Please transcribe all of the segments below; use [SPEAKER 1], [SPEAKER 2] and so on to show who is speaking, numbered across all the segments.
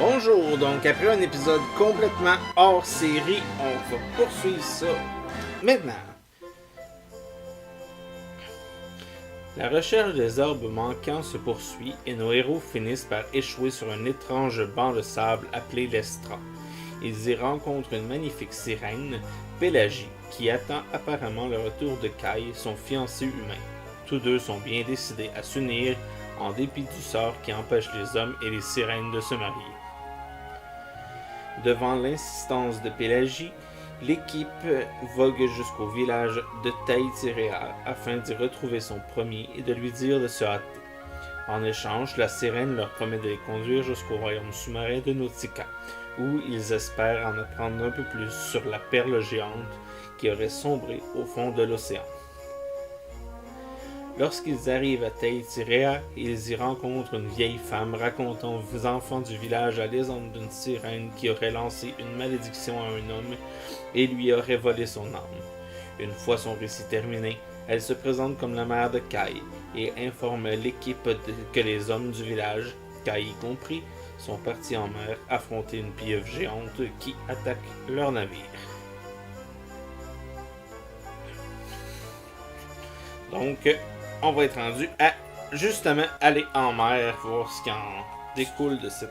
[SPEAKER 1] Bonjour, donc après un épisode complètement hors série, on va poursuivre ça maintenant. La recherche des orbes manquants se poursuit et nos héros finissent par échouer sur un étrange banc de sable appelé l'Estra. Ils y rencontrent une magnifique sirène, Pélagie, qui attend apparemment le retour de Kai, son fiancé humain. Tous deux sont bien décidés à s'unir en dépit du sort qui empêche les hommes et les sirènes de se marier. Devant l'insistance de Pélagie, l'équipe vogue jusqu'au village de Taïtiréa afin d'y retrouver son premier et de lui dire de se hâter. En échange, la sirène leur promet de les conduire jusqu'au royaume sous-marin de Nautica, où ils espèrent en apprendre un peu plus sur la perle géante qui aurait sombré au fond de l'océan. Lorsqu'ils arrivent à Taïtiréa, ils y rencontrent une vieille femme racontant aux enfants du village la légende d'une sirène qui aurait lancé une malédiction à un homme et lui aurait volé son âme. Une fois son récit terminé, elle se présente comme la mère de Kai et informe l'équipe que les hommes du village, Kai y compris, sont partis en mer affronter une pieuvre géante qui attaque leur navire. Donc, on va être rendu à justement aller en mer, voir ce qui en découle de cette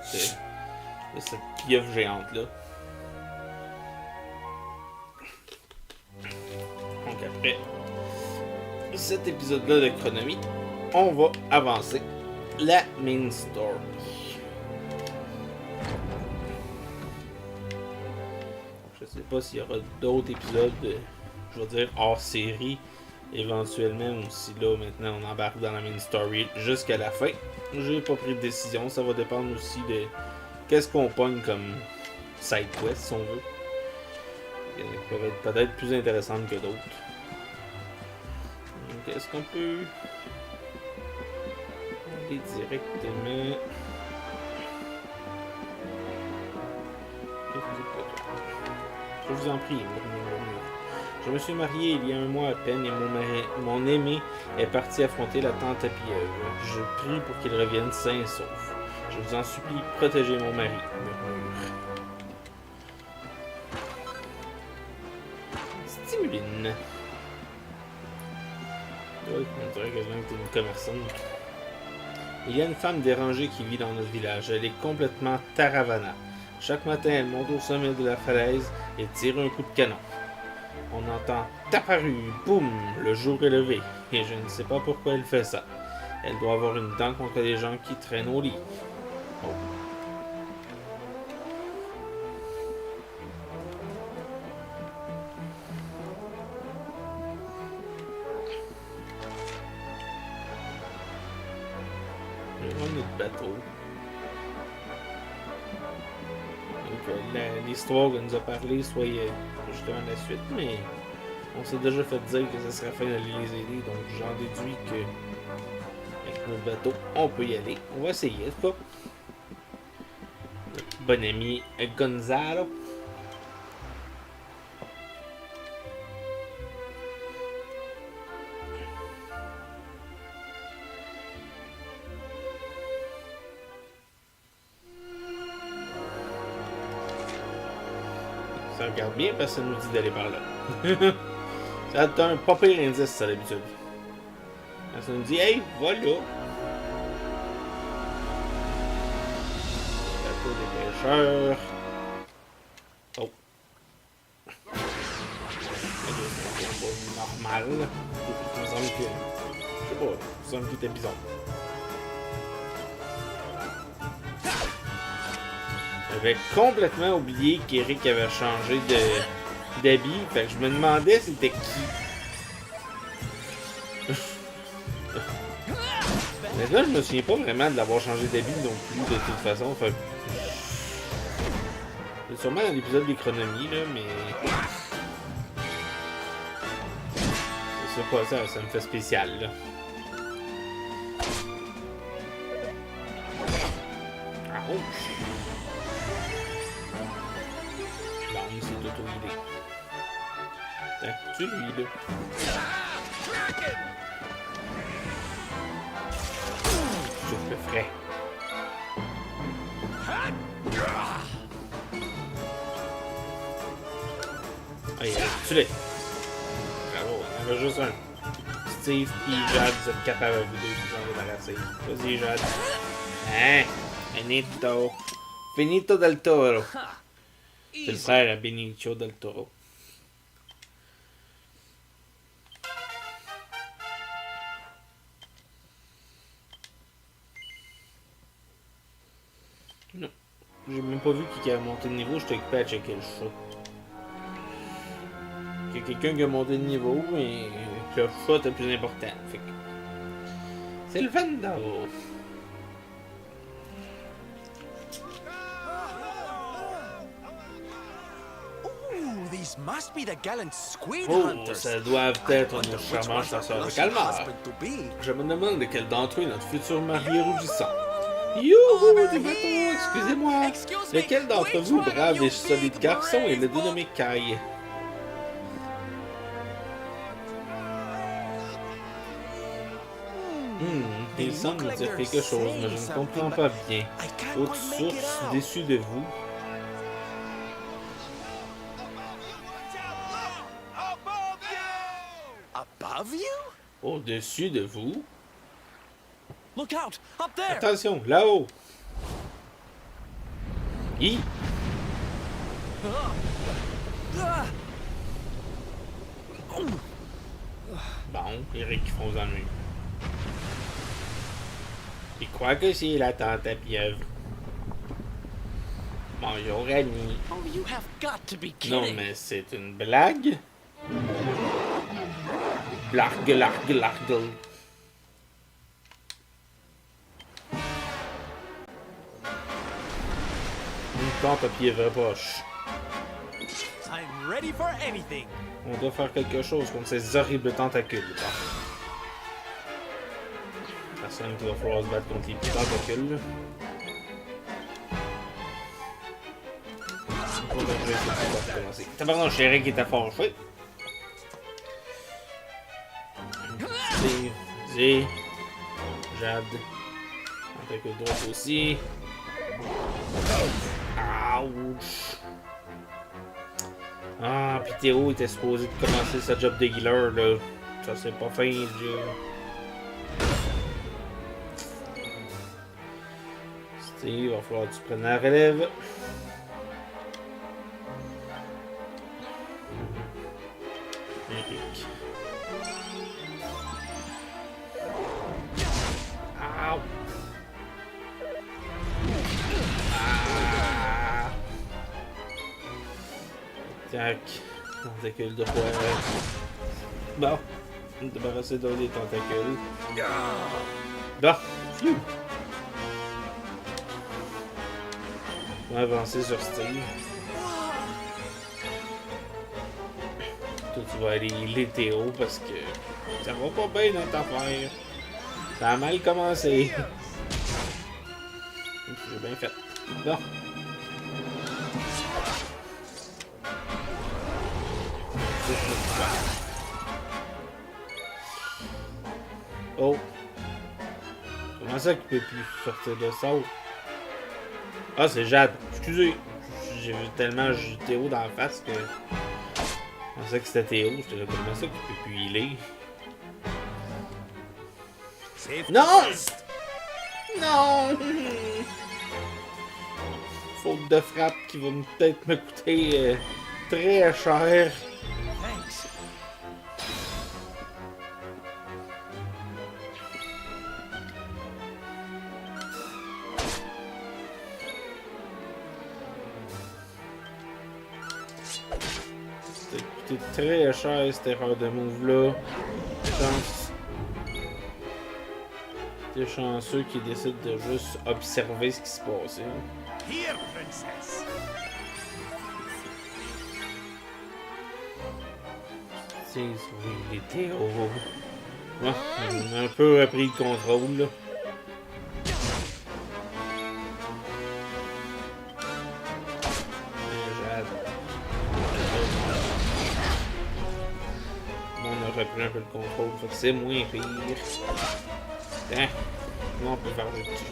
[SPEAKER 1] pieuvre géante-là. Donc après cet épisode-là de Chronomie, on va avancer la main story. Je sais pas s'il y aura d'autres épisodes, je vais dire hors série, éventuellement, ou si là maintenant on embarque dans la main story jusqu'à la fin. J'ai pas pris de décision, ça va dépendre aussi de qu'est-ce qu'on pogne comme side quest si on veut. Il y en a qui peuvent être peut-être plus intéressantes que d'autres. Donc est-ce qu'on peut aller directement... Je vous en prie. Je me suis marié il y a un mois à peine et mon aimé est parti affronter la tante pieuvre. Je prie pour qu'il revienne sain et sauf. Je vous en supplie, protégez mon mari. Stimuline. Ouais, on dirait quasiment que t'es une commerçante. Il y a une femme dérangée qui vit dans notre village. Elle est complètement taravana. Chaque matin, elle monte au sommet de la falaise et tire un coup de canon. On entend « Taparu !» Boum! Le jour est levé. Et je ne sais pas pourquoi elle fait ça. Elle doit avoir une dent contre les gens qui traînent au lit. Oh. On a notre bateau. Donc, l'histoire qu'elle nous a parlé, soit justement la suite, mais on s'est déjà fait dire que ça serait fin d'aller les aider, donc j'en déduis que avec notre bateau, on peut y aller. On va essayer, en tout cas. Notre bon ami Gonzalo. Ça regarde bien parce que ça nous dit d'aller par là. Ça donne un pas pire indice, ça, d'habitude. Ça nous dit, hey, va là. Bateau des pêcheurs. Oh. C'est pas normal. Ça me semble que. Je sais pas, ça me semble que c'était bizarre. J'avais complètement oublié qu'Eric avait changé d'habit, fait que je me demandais c'était qui. Mais là, je me souviens pas vraiment de l'avoir changé d'habit non plus de toute façon. Fait... C'est sûrement dans l'épisode des Chronomies, là, mais... C'est ça quoi, ça me fait spécial, là. Ouch! C'est d'auto-idée. Attends, tu lui là. Souffle frais. Ah, il reste tué. Bravo, il y en avait juste un. Steve et Jade, vous êtes capables à vous deux de vous en débarrasser. Vas-y, Jade. Hein? Finito. Finito del Toro. C'est le frère à Benicio del Toro. Non. J'ai même pas vu qui a monté de niveau, j'étais occupé à checker le chat. Il y a quelqu'un qui a monté de niveau, mais le chat est plus important. Fait que... C'est le Vando.
[SPEAKER 2] These must be the gallant squid
[SPEAKER 1] Oh,
[SPEAKER 2] hunters.
[SPEAKER 1] ça doit être nos charmants chasseurs de calmar. Je me demande lequel d'entre eux est notre futur mari rougissant. Youhou, des bateaux, excusez-moi. Lequel d'entre vous, brave et solide garçon, est le dénommé Kai? Il semble me dire quelque chose, mais je ne comprends pas bien. Haute source, déçu de vous.
[SPEAKER 2] Above you?
[SPEAKER 1] Au-dessus de vous.
[SPEAKER 2] Look out! Up there!
[SPEAKER 1] Attention, là-haut. Hi. Bon, Eric qui fonce dans le mur. Il croit que c'est la tante à pieuvre. Bonjour, ami.
[SPEAKER 2] Oh, you have got to be
[SPEAKER 1] Non,
[SPEAKER 2] kidding!
[SPEAKER 1] mais c'est une blague. Blargue, largue, largue. Une tante à pieuvre poche.
[SPEAKER 2] I'm ready for anything!
[SPEAKER 1] On doit faire quelque chose contre ces horribles tentacules. Personne qui va falloir se battre contre les petits tentacules. Tabarnak, Eric était fâché. Steve, Zé, Jade, tentacule droite aussi. Ouch! Ah, pis Théo était supposé de commencer sa job de healer, là. Ça, c'est pas fin, Dieu. Steve, va falloir que tu prennes la relève. Eric. Ow! Ah! Tac. Tentacule de poing. Bon. On est débarrassé d'un des tentacules. Bon. Phew. On va avancer sur Steve. Toi, tu vas aller healer Théo parce que ça va pas bien notre affaire. Ça a mal commencé. J'ai bien fait. Bon. Oh. Comment ça qu'il peut plus sortir de ça? Ah, c'est Jade. Excusez. J'ai vu tellement Théo dans la face que... Je pensais que c'était Théo. J'étais là, comment ça qu'il peut plus healer? Non! Non! Faute de frappe qui va peut-être me coûter très cher.
[SPEAKER 2] Thanks.
[SPEAKER 1] Ça a coûté très cher cette erreur de move-là. Chance. T'es chanceux qui décide de juste observer ce qui se passait.
[SPEAKER 2] Here, princess.
[SPEAKER 1] C'est oui, il était Théo. Ouais, on a un peu repris le contrôle là. Jade. On a repris un peu le contrôle, fait que c'est moins pire. Hein? Là, on peut faire le dessus.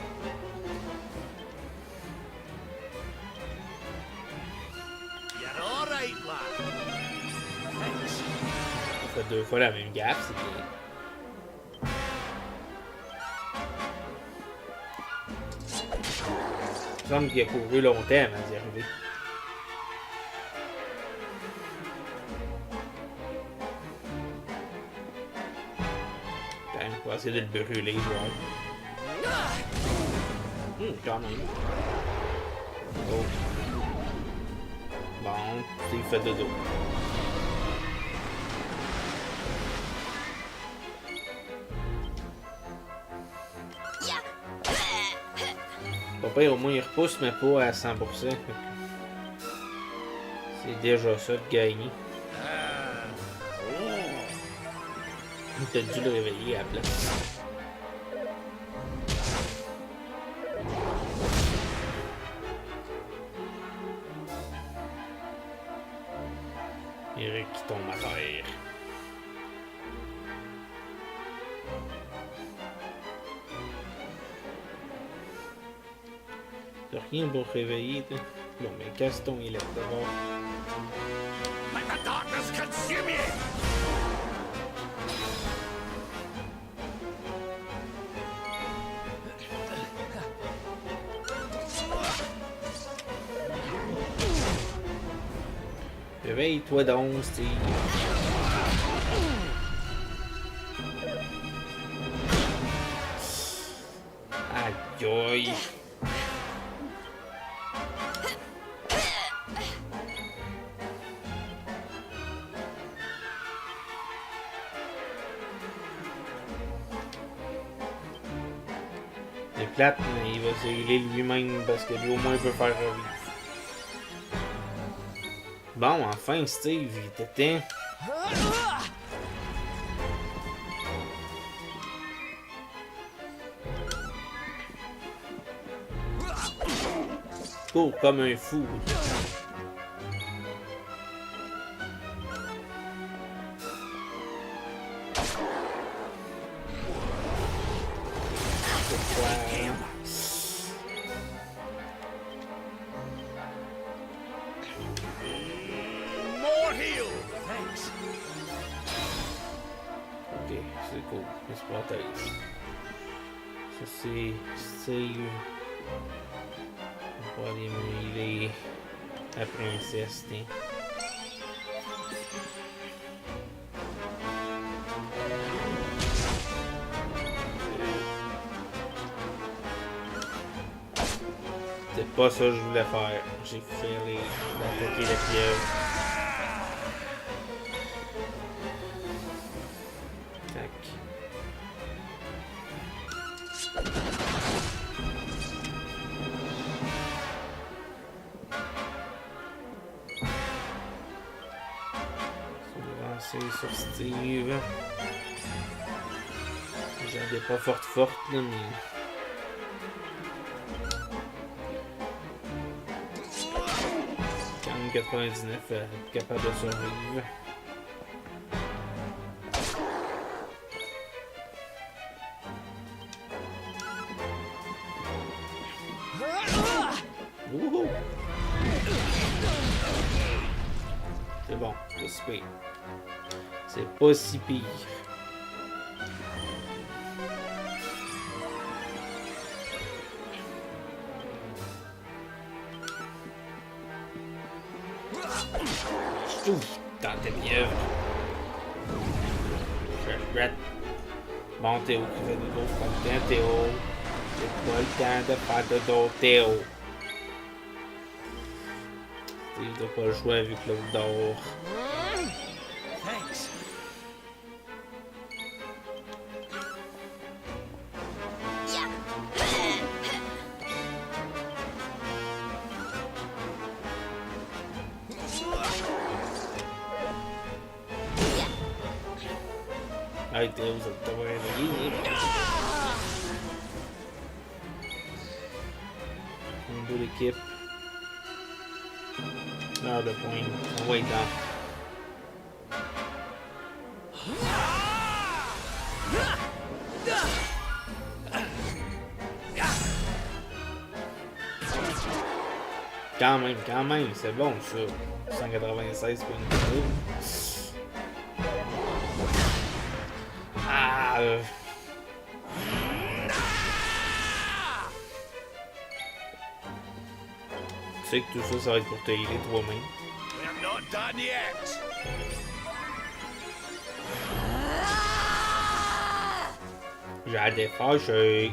[SPEAKER 2] You're all right, lad.
[SPEAKER 1] fait 2 fois la même gaffe, c'est bien. Il me semble qu'il a couru longtemps avant d'y arriver. On va essayer de le brûler, voir. Quand même. Oh. Bon, il fait dodo. Pas pire, au moins il repousse, mais pas à 100%. C'est déjà ça de gagner. T'as dû le réveiller à la place. Eric qui tombe à terre. T'as rien pour réveiller, toi? Bon, mais Gaston, il est d'abord.
[SPEAKER 2] Let the darkness consume you!
[SPEAKER 1] Réveille-toi donc, Steve. Aïe aïe. C'est plate, mais il va se healer lui-même parce que lui au moins il peut faire revivre. Bon, enfin, Steve, il était temps. Cours comme un fou.
[SPEAKER 2] More heal! Thanks.
[SPEAKER 1] Ok, c'est cool. Il se protège. Ça, c'est Steve. On va aller mêler la princesse, tiens. C'est pas ça que je voulais faire. J'ai fait d'attaquer la pieuvre. Tac. Lancer sur Steve. J'avais pas forte là, mais. 99 capable de survivre. Wouhou! C'est bon, c'est pas si pire. C'est pas si pire. Ouf, dans tes pieuvres. Bon, Théo qui fait dodo, c'est pas le temps, Théo. C'est pas le temps de faire dodo, Théo. Steve doit pas jouer vu que l'autre dort.
[SPEAKER 2] Thanks.
[SPEAKER 1] Hey, Théo, ça t'a pas réveillé, hein? Un beau d'équipe. Heure de pointe. On va être dans. Quand même, c'est bon ça. 196 pour une vidéo. Tu sais que tout ça, ça va être pour te healer toi-même.
[SPEAKER 2] I'm not done yet.
[SPEAKER 1] J'ai la défâché.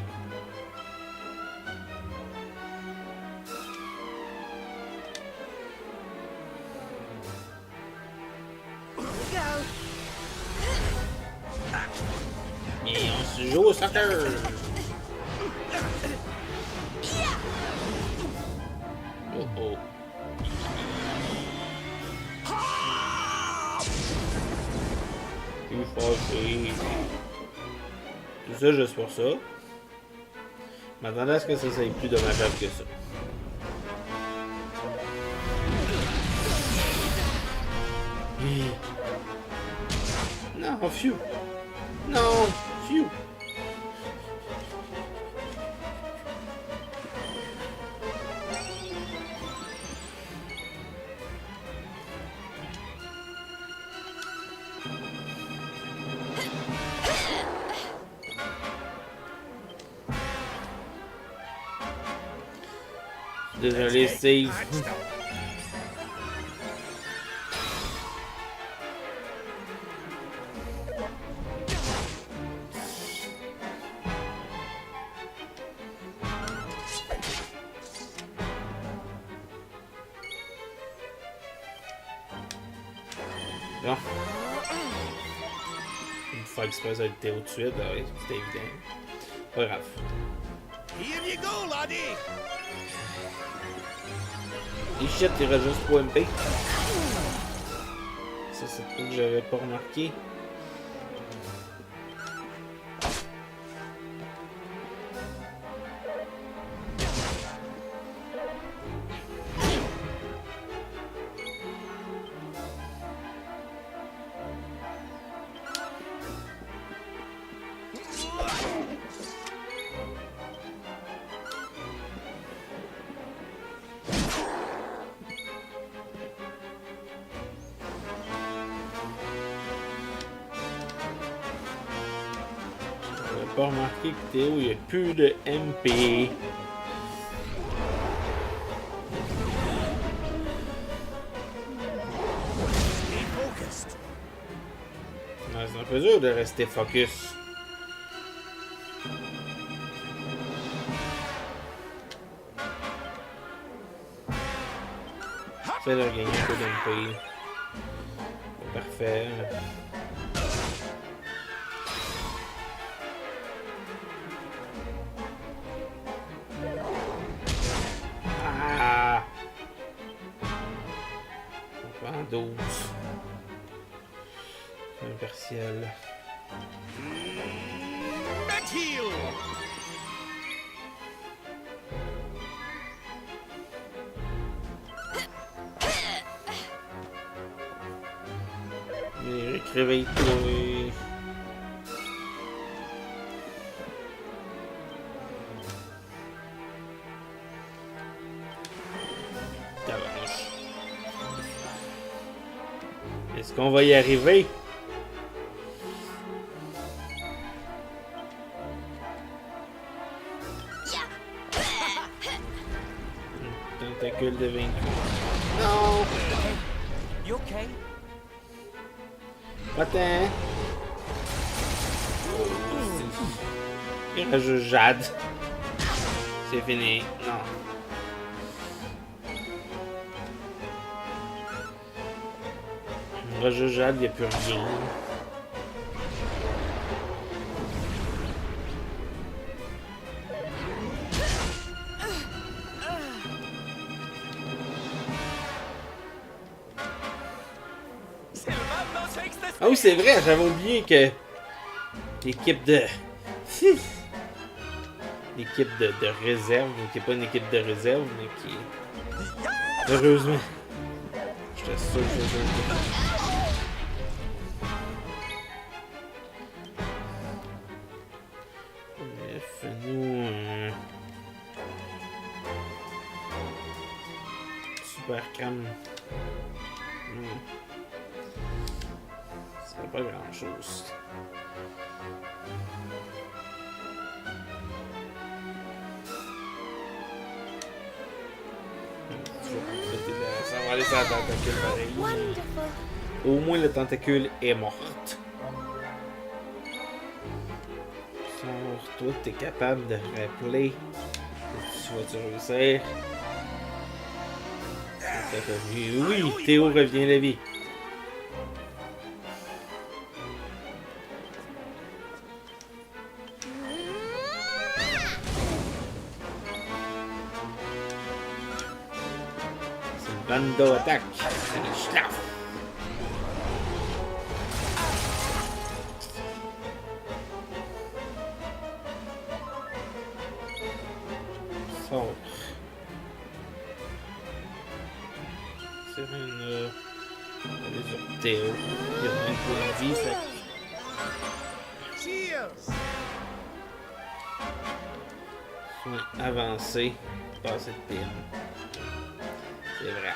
[SPEAKER 1] Et on se joue au soccer. Oh oh. Je suis fâché. Tout ça juste pour ça. Je m'attendais à ce que ça soit plus dommageable que ça. Non, phew. Non, phew. Désolé, Steve. Bon. Une fois exprès, ça a été au de suite, là, oui, c'était évident. Pas grave.
[SPEAKER 2] Here you go, laddie.
[SPEAKER 1] Et shit, il reste juste 3 MP. Ça, c'est le truc que j'avais pas remarqué. Pas remarqué que Théo, il n'y a plus de MP. C'est un peu dur de rester focus. J'essaie de gagner un peu d'MP. Parfait. On prend 12. Un partiel.
[SPEAKER 2] Metal.
[SPEAKER 1] Réveille-toi. Tabarnouche. Est-ce qu'on va y arriver? Tentacule de 28. Non!
[SPEAKER 2] You okay?
[SPEAKER 1] Pas tant. Il reste juste Jade. C'est fini. Non. Il reste juste Jade, il n'y a plus rien. Ah oui, c'est vrai, j'avais oublié que l'équipe de... l'équipe de réserve, qui n'est pas une équipe de réserve, mais qui... Heureusement. J'étais sûr que j'avais... Fais-nous un... Super crème. C'est pas grand chose. Ça va aller sur la tentacule pareil.
[SPEAKER 3] Wonderful.
[SPEAKER 1] Au moins, le tentacule est morte. Sors, toi, t'es capable de rappeler. Tu vas-tu réussir? Oui, Théo revient à la vie. Vando attaque. Schlaf. Sort. C'est une... Elle est sur Théo. Il y a un point de vie, fait.
[SPEAKER 2] Cheers!
[SPEAKER 1] Soin avancé. Passer de pile. C'est vrai.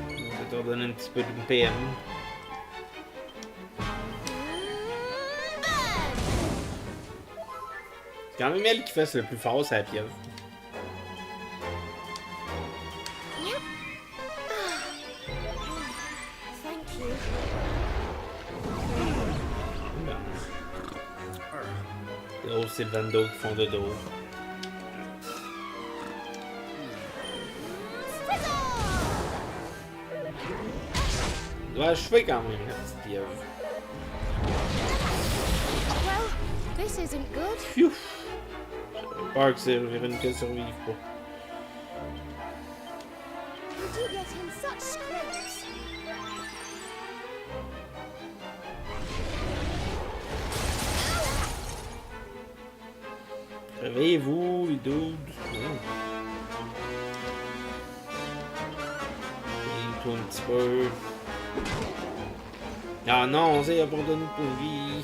[SPEAKER 1] On va te redonner un petit peu de PM. C'est quand même elle qui fait le plus fort, c'est la pieuvre.
[SPEAKER 3] Yep. Thank you.
[SPEAKER 1] Oh, c'est le Vando qui font de dos. Il doit achever quand même, la petite pieuvre.
[SPEAKER 3] Well, this isn't good.
[SPEAKER 1] Phew! J'avais peur que Véronica survive pas.
[SPEAKER 3] Did you get in such scrapes?
[SPEAKER 1] Réveillez-vous, les dudes. Réveille-toi un petit peu. Ah non, on s'est abandonné pour vie.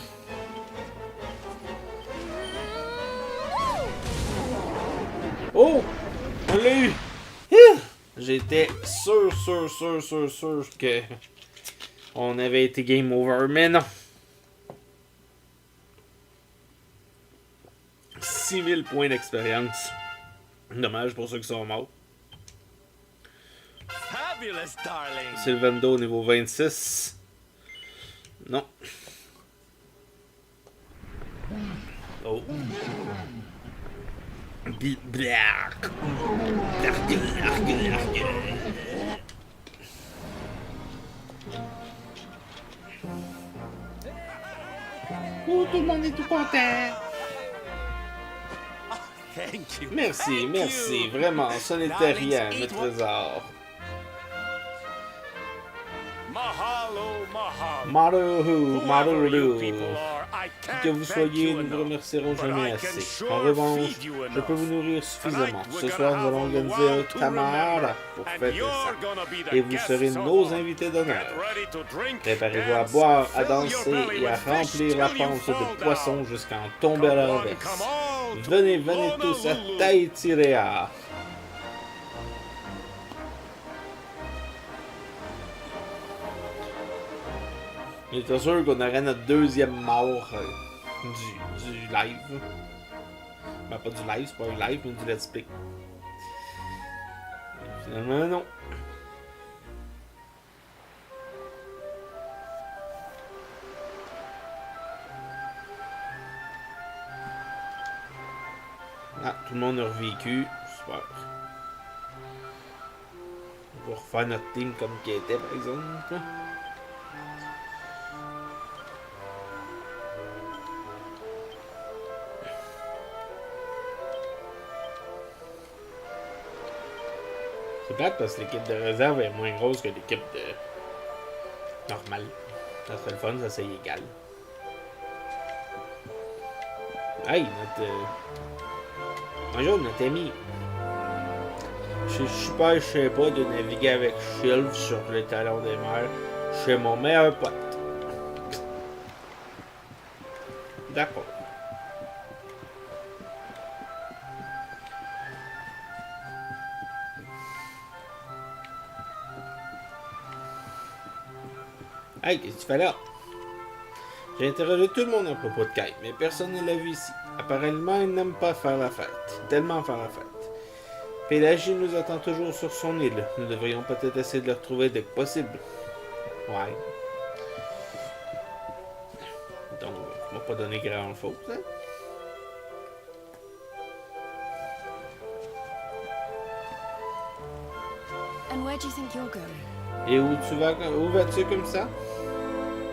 [SPEAKER 1] Oh! On l'a eu! J'étais sûr que on avait été game over, mais non. 6000 points d'expérience. Dommage pour ceux qui sont morts.
[SPEAKER 2] Fabulous, darling!
[SPEAKER 1] Sylvando niveau 26. Non. Oh. Blark. Oh, tout le monde est tout content.
[SPEAKER 2] Thank you.
[SPEAKER 1] Merci,
[SPEAKER 2] Thank
[SPEAKER 1] merci,
[SPEAKER 2] you.
[SPEAKER 1] vraiment, ça n'était rien, mes trésors.
[SPEAKER 2] Mahalo, mahalo.
[SPEAKER 1] Maru,
[SPEAKER 2] Whoever you
[SPEAKER 1] maru.
[SPEAKER 2] people are, I can't
[SPEAKER 1] Que vous
[SPEAKER 2] thank
[SPEAKER 1] soyez,
[SPEAKER 2] you
[SPEAKER 1] nous vous
[SPEAKER 2] enough.
[SPEAKER 1] remercierons
[SPEAKER 2] But
[SPEAKER 1] jamais
[SPEAKER 2] I can
[SPEAKER 1] assez.
[SPEAKER 2] sure
[SPEAKER 1] En revanche,
[SPEAKER 2] feed you
[SPEAKER 1] je peux vous
[SPEAKER 2] enough.
[SPEAKER 1] nourrir suffisamment.
[SPEAKER 2] Tonight,
[SPEAKER 1] Ce
[SPEAKER 2] we're
[SPEAKER 1] soir,
[SPEAKER 2] gonna
[SPEAKER 1] nous allons
[SPEAKER 2] have a
[SPEAKER 1] organiser un
[SPEAKER 2] while to
[SPEAKER 1] tamar
[SPEAKER 2] remember,
[SPEAKER 1] pour
[SPEAKER 2] and
[SPEAKER 1] fêter
[SPEAKER 2] you're
[SPEAKER 1] ça.
[SPEAKER 2] gonna be the
[SPEAKER 1] Et vous
[SPEAKER 2] guests
[SPEAKER 1] serez
[SPEAKER 2] of
[SPEAKER 1] nos
[SPEAKER 2] honor.
[SPEAKER 1] invités d'honneur.
[SPEAKER 2] Get ready to drink,
[SPEAKER 1] Préparez-vous à
[SPEAKER 2] dance,
[SPEAKER 1] boire, à
[SPEAKER 2] fill your
[SPEAKER 1] danser
[SPEAKER 2] belly
[SPEAKER 1] et à
[SPEAKER 2] with fish
[SPEAKER 1] remplir la
[SPEAKER 2] till you
[SPEAKER 1] panse
[SPEAKER 2] fall
[SPEAKER 1] de poissons
[SPEAKER 2] down.
[SPEAKER 1] jusqu'à en tomber à la
[SPEAKER 2] Come
[SPEAKER 1] renverse.
[SPEAKER 2] on to
[SPEAKER 1] Venez, venez tous à
[SPEAKER 2] Honolulu.
[SPEAKER 1] Tahitirea. Il était sûr qu'on aurait notre deuxième mort du live. Ben, pas du live, c'est pas un live, mais du let's play. Et finalement, non. Ah, tout le monde a revécu. Super. On va refaire notre team comme qui était, par exemple. C'est plate parce que l'équipe de réserve est moins grosse que l'équipe de normale. Ça serait le fun, ça c'est égal. Hey, notre... Bonjour, notre ami. Je suis super, je sais pas, de naviguer avec Sylve sur les talons des mers. Je suis mon meilleur pote. D'accord. Hey, qu'est-ce que tu fais là? J'ai interrogé tout le monde à propos de Kai, mais personne ne l'a vu ici. Apparemment, il n'aime pas faire la fête. Tellement faire la fête. Pélagie nous attend toujours sur son île. Nous devrions peut-être essayer de le retrouver dès que possible. Ouais. Donc, on va pas donner grand faute, hein?
[SPEAKER 4] And where do you think you're going?
[SPEAKER 1] Et où vas-tu comme ça?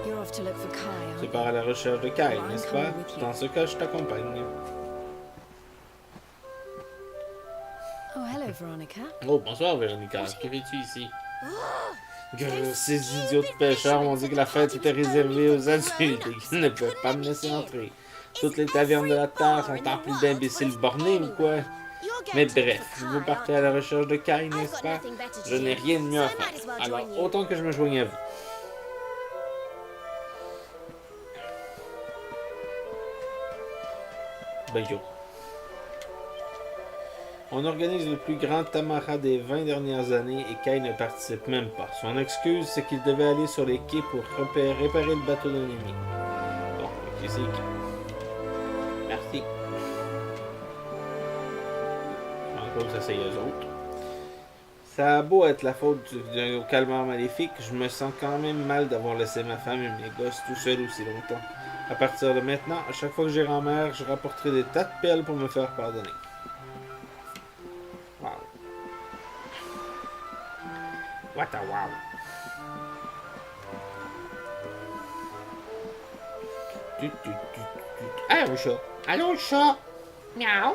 [SPEAKER 4] You're off to look for Kai,
[SPEAKER 1] Tu
[SPEAKER 4] aren't you?
[SPEAKER 1] pars à la recherche de Kai, n'est-ce pas? Dans ce cas, je t'accompagne.
[SPEAKER 4] Oh, hello, Veronica.
[SPEAKER 1] Oh, bonsoir, Véronica. Que fais-tu ici? Ces idiots de pêcheurs m'ont dit que la fête était réservée aux adultes et qu'ils ne peuvent pas me laisser entrer. Toutes les tavernes de la Terre sont emplies d'imbéciles bornés ou quoi? Mais bref, vous partez à la recherche de Kai, n'est-ce pas? Je n'ai rien de mieux à faire. Alors, autant que je me joigne à vous. Ben yo. On organise le plus grand tamara des 20 dernières années et Kai ne participe même pas. Son excuse, c'est qu'il devait aller sur les quais pour réparer le bateau d'un ennemi. Bon, qui c'est qui? Merci. Encore ça, c'est eux autres. Ça a beau être la faute d'un calmar maléfique, je me sens quand même mal d'avoir laissé ma femme et mes gosses tout seuls aussi longtemps. À partir de maintenant, à chaque fois que j'irai en mer, je rapporterai des tas de perles pour me faire pardonner. Wow. What a wow. Ah, un chat. Allô, le chat. Miaou.